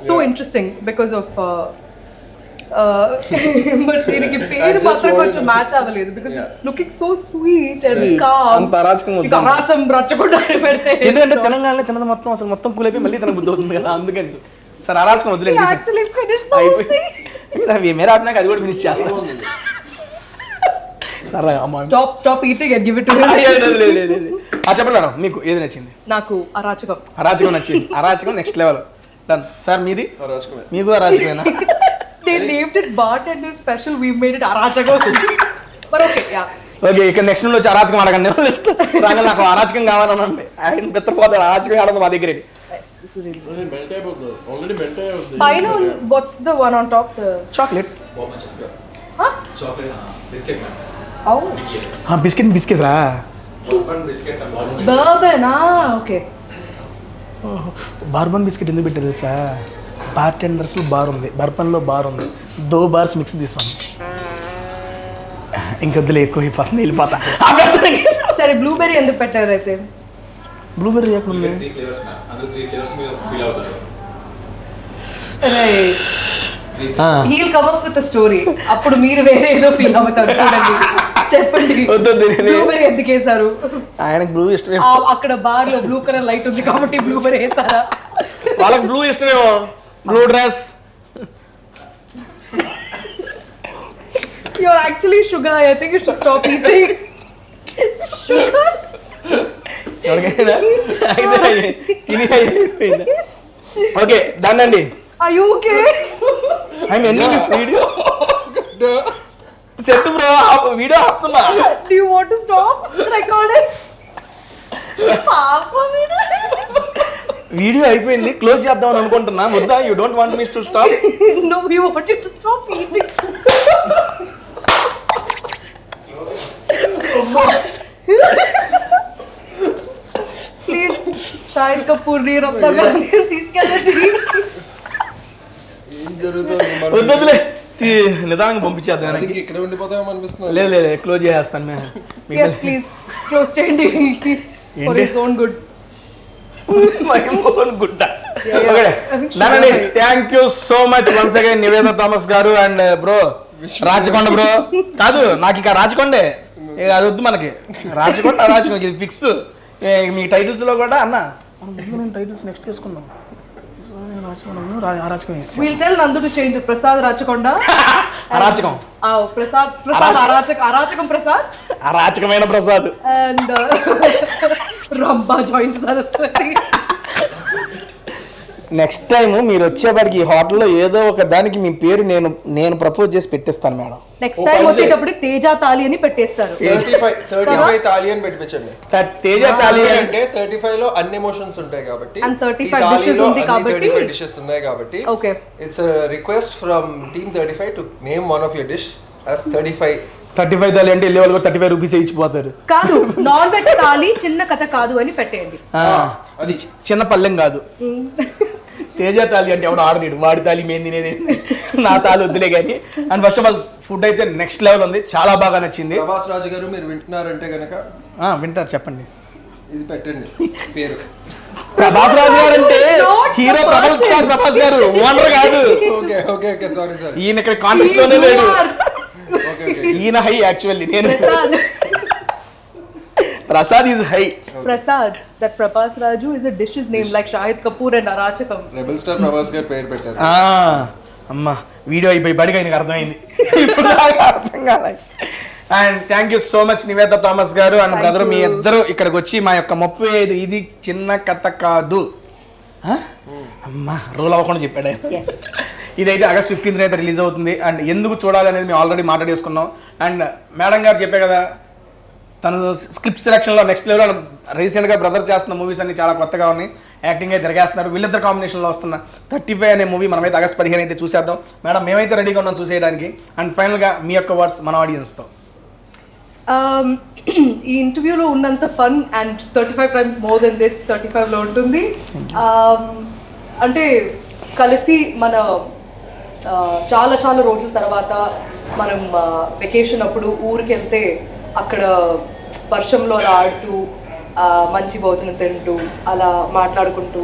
so interesting because of but దీనికి పేరు మాత్రం కొంచెం మ్యాచ్ అవ్వలేదు because it's looking so sweet and calm. అంత అరాచకం రచ్చకుండా పెడితే ఎందుకంటే తెలంగాణలో తినడం మొత్తం అసలు మొత్తం కూలైపోయి మళ్ళీ తనకు బుద్ధి అవుతుంది కదా, అందుకని సరే అరాచకం వదిలేండి. Actually finish the whole thing. మేరా ఆడినాక అది కూడా ఫినిష్ చేస్తాం. సరే అమ్మ stop eating and give it to him. చెప్పండి మేడం మీకు ఏది నచ్చింది? నాకు అరాచకం నచ్చింది. అరాచకం నెక్స్ట్ లెవెల్ డన్. సార్ మీది? మీకు అరాచకమేనా? They named it bartender special. We made it arachakam. But okay, yeah. Okay ఇక్కడ నెక్స్ట్ నుండి వచ్చి అరాచకం అడగండి. రాగా నాకు అరాచకం కావాలనండి. ఆయన బెత్తపోతాడు అరాచకం ఆడదు మా దగ్గర. Pine, what's the one on top? The chocolate. Huh? Chocolate, biscuit man. Oh. Biscuit రా. Bourbon biscuit. Bourbon, okay. Bourbon biscuit ఎందుకు పెట్టారు తెలుసా? బార్ టెండర్స్ బార్ ఉంది, బర్బన్లో బార్ ఉంది, 2 bars మిక్స్ తీసుకుని ఇంకొద్దులే ఎక్కువ అయిపోతుంది వెళ్ళిపోతా. సరే బ్లూబెర్రీ ఎందుకు పెట్టారు అయితే? బ్లూబెర్రీ లేకుండా 3 flavors మ్యామ్. అందులో 3 flavors మీరు ఫీల్ అవుతారు. Right. He'll come up with story. అప్పుడు మీరు వేరే ఏదో ఫీల్ అవుతారు. చూడండి చెప్పండి బ్లూబెర్రీ ఎందుకు వేసారు? ఆయనకు బ్లూ ఇష్టమే. అక్కడ బార్ లో బ్లూ కలర్ లైట్ ఉంది కాబట్టి బ్లూబెర్రీ వేసారా? వాళ్ళకి బ్లూ ఇష్టమేమో. Blue dress. You're actually sugar. I think you should stop eating. Sugar. Okay done అండి. Are you okay? I'm ending this video. Set bro video ఆపుతున్నా. Do you want to stop recording? పాప video అయిపోయింది close చేద్దామని అనుకుంటున్నా. వద్దా? You don't want me to stop? No, we want you to stop eating. Please, Shahid Kapoor ni Rabba Gandhi తీసుకెళ్ళండి. ఏం జరుగుతుంది? వద్దులే నిదానంగా పంపించేద్దాం. ఇక్కడ ఉండిపోతామో అనిపిస్తుంది. లేదు క్లోజ్ చేస్తాను మేము. Yes, please close చేయండి for his own good. Thank you so much once again Niveda Thomas garu and bro Rachakonda bro. కాదు నాకు ఇక రాచకొండే అది వద్దు మనకి. రాచకొండ ఇది ఫిక్స్. మీ టైటిల్స్ లో కూడా అన్న మనం టైటిల్స్ నెక్స్ట్ తీసుకుందాం. We'll tell Nandu to change the Prasad Rachakonda. అరాచకం. Prasad Arachakam Prasad. అరాచకమైన Prasad. And Ramba joins Saraswati. Next time మీరు వచ్చేప్పటికి ఈ హోటల్లో ఏదో ఒక దానికి మీ పేరు నేను ప్రపోజ్ చేసి పెట్టిస్తాను మేడం. నెక్స్ట్ టైం వచ్చేటప్పుడు తేజ తాలి అని పెట్టేస్తారు. 35 తాలి అని పెట్టించండి. తేజ తాలి అంటే 35 లో అన్ని ఎమోషన్స్ ఉంటాయి కాబట్టి and 35 dishes ఉంది కాబట్టి 35 dishes ఉన్నాయి కాబట్టి okay, it's a request from team 35 to name one of your dish as 35 తాలి అంటే వెళ్ళే వాళ్ళు 35 రూపీస్ ఇచ్చిపోతారు. కాదు నాన్ వెజ్ తాలి చిన్న కథ కాదు అని పెట్టేయండి. అది చిన్న పల్లెం కాదు. తేజ తాలి అంటే ఎవడు ఆడనీడు. వాడి తాలి మేము తినేది నా తాలి వద్దులే కానీ. And first of all food అయితే నెక్స్ట్ లెవెల్ ఉంది. చాలా బాగా నచ్చింది. ప్రభాస్ రాజు గారు మీరు వింటున్నారంటే కనుక వింటారు చెప్పండి. ఇది పెట్టండి పేరు. ప్రభాస్ రాజు గారు అంటే హీరో ప్రభాస్ గారు ఓనర్ కాదు. ఓకే సారీ ఈయన ఇక్కడ కాంటెస్ట్ లోనే లేడు. ఈయన హై యాక్చువల్లీ నేను Prasad. Prasad is high. Prasad, that Prabhas Raju is a dish's name like Shahid Kapoor and Arachakam. Rebel star Prabhas గారు పేరు పెట్టారు. అమ్మా వీడియో అయిపోయి బడిగా ఆయనకు అర్థమైంది, ఇప్పుడు నాకు అర్థం కాలే. And thank you so much Niveda Thomas garu and brother, మీ ఇద్దరు ఇక్కడికి వచ్చి మా యొక్క 35 ఇది చిన్న కథ కాదు అమ్మా రూల్ అవ్వకుండా చెప్పాడు. ఇదైతే ఆగస్ట్ 15th అయితే రిలీజ్ అవుతుంది. అండ్ ఎందుకు చూడాలి అనేది మేము ఆల్రెడీ మాట్లాడేసుకున్నాం. అండ్ మేడం గారు చెప్పే కదా, తను స్క్రిప్ట్ సెలక్షన్లో నెక్స్ట్ లెవెల్. రీసెంట్గా బ్రదర్ చేస్తున్న మూవీస్ అన్ని చాలా కొత్తగా ఉన్నాయి, యాక్టింగ్ అయితే తిరిగేస్తున్నారు. వీళ్ళిద్దరు కాంబినేషన్లో వస్తున్న 35 అనే మూవీ మనమైతే ఆగస్ట్ 15 అయితే చూసేద్దాం. మేడం మేమైతే రెడీగా ఉన్నాం చూసేయడానికి. అండ్ ఫైనల్గా మీ యొక్క వర్డ్స్ మన ఆడియన్స్తో. ఈ ఇంటర్వ్యూలో ఉన్నంత fun and 35 times more than this 35లో ఉంటుంది. అంటే కలిసి మన చాలా చాలా రోజుల తర్వాత మనం వెకేషన్ అప్పుడు ఊరికి వెళ్తే అక్కడ వర్షంలో అలా ఆడుతూ మంచి భోజనం తింటూ అలా మాట్లాడుకుంటూ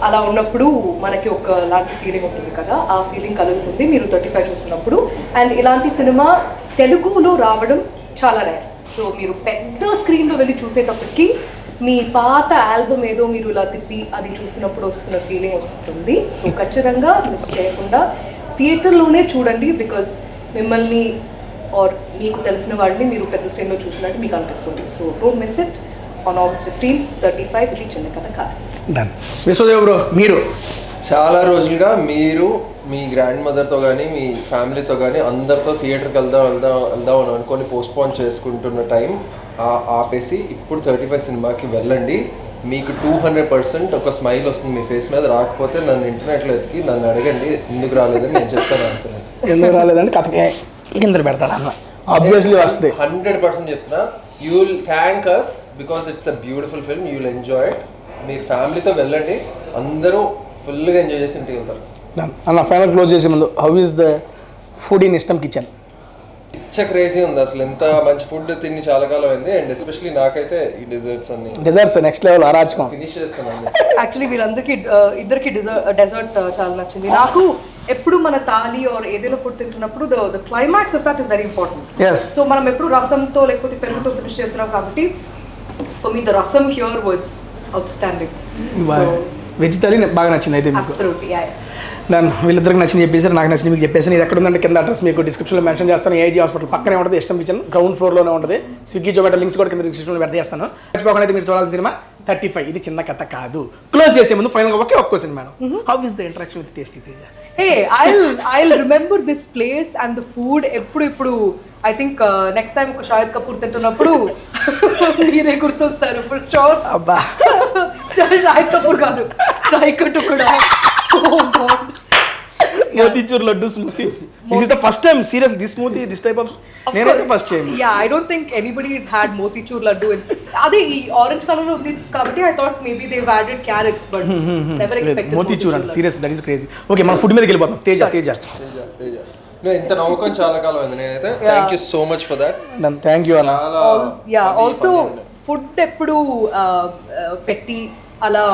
అలా ఉన్నప్పుడు మనకి ఒక లాంటి ఫీలింగ్ ఉంటుంది కదా, ఆ ఫీలింగ్ కలుగుతుంది మీరు 35 చూస్తున్నప్పుడు. అండ్ ఇలాంటి సినిమా తెలుగులో రావడం చాలా రేర్. సో మీరు పెద్ద స్క్రీన్లో వెళ్ళి చూసేటప్పటికి మీ పాత ఆల్బమ్ ఏదో మీరు ఇలా తిప్పి అది చూసినప్పుడు వస్తున్న ఫీలింగ్ వస్తుంది. సో ఖచ్చితంగా మిస్ చేయకుండా థియేటర్లోనే చూడండి, బికాజ్ మిమ్మల్ని ఆర్ మీకు తెలిసిన వాడిని మీరు పెద్ద స్క్రీన్లో చూసినట్టు మీకు అనిపిస్తుంది. So don't miss it on August 15, 35 ఇది చిన్న కథ కాదు. విశ్వదేవ్ బ్రో, మీరు చాలా రోజులుగా మీరు మీ గ్రాండ్ మదర్తో కానీ మీ ఫ్యామిలీతో కానీ అందరితో థియేటర్కి వెళ్దాం అని అనుకొని పోస్ట్పోన్ చేసుకుంటున్న టైం ఆపేసి ఇప్పుడు 35 సినిమాకి వెళ్ళండి. మీకు 200% ఒక స్మైల్ వస్తుంది మీ ఫేస్ మీద. రాకపోతే నన్ను ఇంటర్నెట్లో ఎతికి నన్ను అడగండి ఎందుకు రాలేదని, నేను చెప్తాను ఆన్సర్. ఎందుకు రాలేదంటే కథ కింద పెడతాడు అన్న, ఆబ్వియస్లీ వస్తుంది. 100% చెప్తున్నా. You will thank us because it's a beautiful film. You will enjoy it. మీరు ఫ్యామిలీతో వెళ్ళండి, అందరూ ఫుల్గా ఎంజాయ్ చేసి ఇంటికి వెళ్తారు. అన్న ఫైనల్ క్లోజ్ చేసే ముందు, how is the food in ఇష్టం కిచెన్? ఇచ్చ క్రేజీ ఉంది అసలు. ఎంత మంచి ఫుడ్ తిని చాలా కాలం అయింది. అండ్ ఎస్పెషల్లీ నాకైతే ఈ డెజర్ట్స్ అన్ని నెక్స్ట్ లెవెల్ అరాచకం ఫినిష్ చేస్తున్నాను. యాక్చువల్లీ వీళ్ళందరికీ ఇద్దరికి డెజర్ట్ చాలా నచ్చింది. నాకు ఎప్పుడు మన థాలి ఆర్ ఏదైనా ఫుడ్ తింటున్నప్పుడు the climax of that is very important. So మనం ఎప్పుడు రసంతో లేకపోతే పెరుగుతో ఫినిష్ చేస్తున్నాం కాబట్టి ఫర్ మీ ద రసం here was outstanding. Veg thali బాగా నచ్చింది అయితే మీకు? అబ్సల్యూట్లీ. నేను వీళ్ళిద్దరికి నచ్చింది చెప్పేసారు, నాకు నచ్చింది మీకు చెప్పేసాను. ఇది ఎక్కడ ఉందంటే కింద అడ్రస్ మీకు డిస్క్రిప్షన్లో మెన్షన్ చేస్తాను. ఏఐజీ హాస్పిటల్ పక్కనే ఉంటుంది, ఇష్టం కిచెన్ గ్రౌండ్ ఫ్లోర్లోనే ఉంటుంది. స్విగ్గీ జొమాటో లింక్స్ కూడా కింద డిస్క్రిప్షన్లో పెడతా చేస్తాను. మర్చిపోకుండా అయితే మీరు చూడాల్సిన సినిమా 35 ఇది చిన్న కథ కాదు. క్లోజ్ చేసే ముందు ఫైనల్గా ఒకే ఒక్క question madam, how is the interaction with tasty Teja? I'll remember this place and the food. ఇప్పుడు I think next time ఒక షాహిద్ కపూర్ తింటున్నప్పుడు మీరే గుర్తొస్తారు ఫర్ షూర్. అబ్బా షాహిద్ కపూర్ కాదు, షాహిద్ కపూర్ కూడా. Motichoor laddu smoothie. This is the first time seriously this smoothie, this type of నేనైతే first time. Yeah, I don't think anybody has had motichur laddu. అదే ఈ ఆరెంజ్ కలర్ లో ఉంది కాబట్టి I thought maybe they've added carrots but never expected motichur. Seriously that is crazy. Okay, మనం food మీదకి వెళ్ళిపోతాం. తేజ నేను ఇంత నవ్వుకొని చాలా కాలం అయింది. నేనైతే thank you so much for that. Thank you అన్న. ఆల్సో ఫుడ్ ఎప్పుడు పెట్టి అలా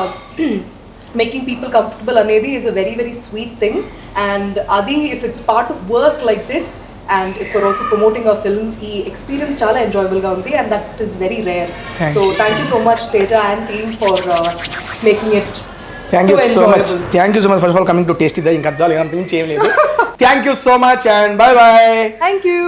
making people comfortable anedi is a very very sweet thing, and adi if it's part of work like this and if we're also promoting our film, ee experience chala enjoyable ga undi and that is very rare. Thank you so much Teja and team for making it thank you so much. Thank you so much first of all coming to Tasty. Inka jolly anantha minchi em ledu. Thank you so much and bye bye. Thank you.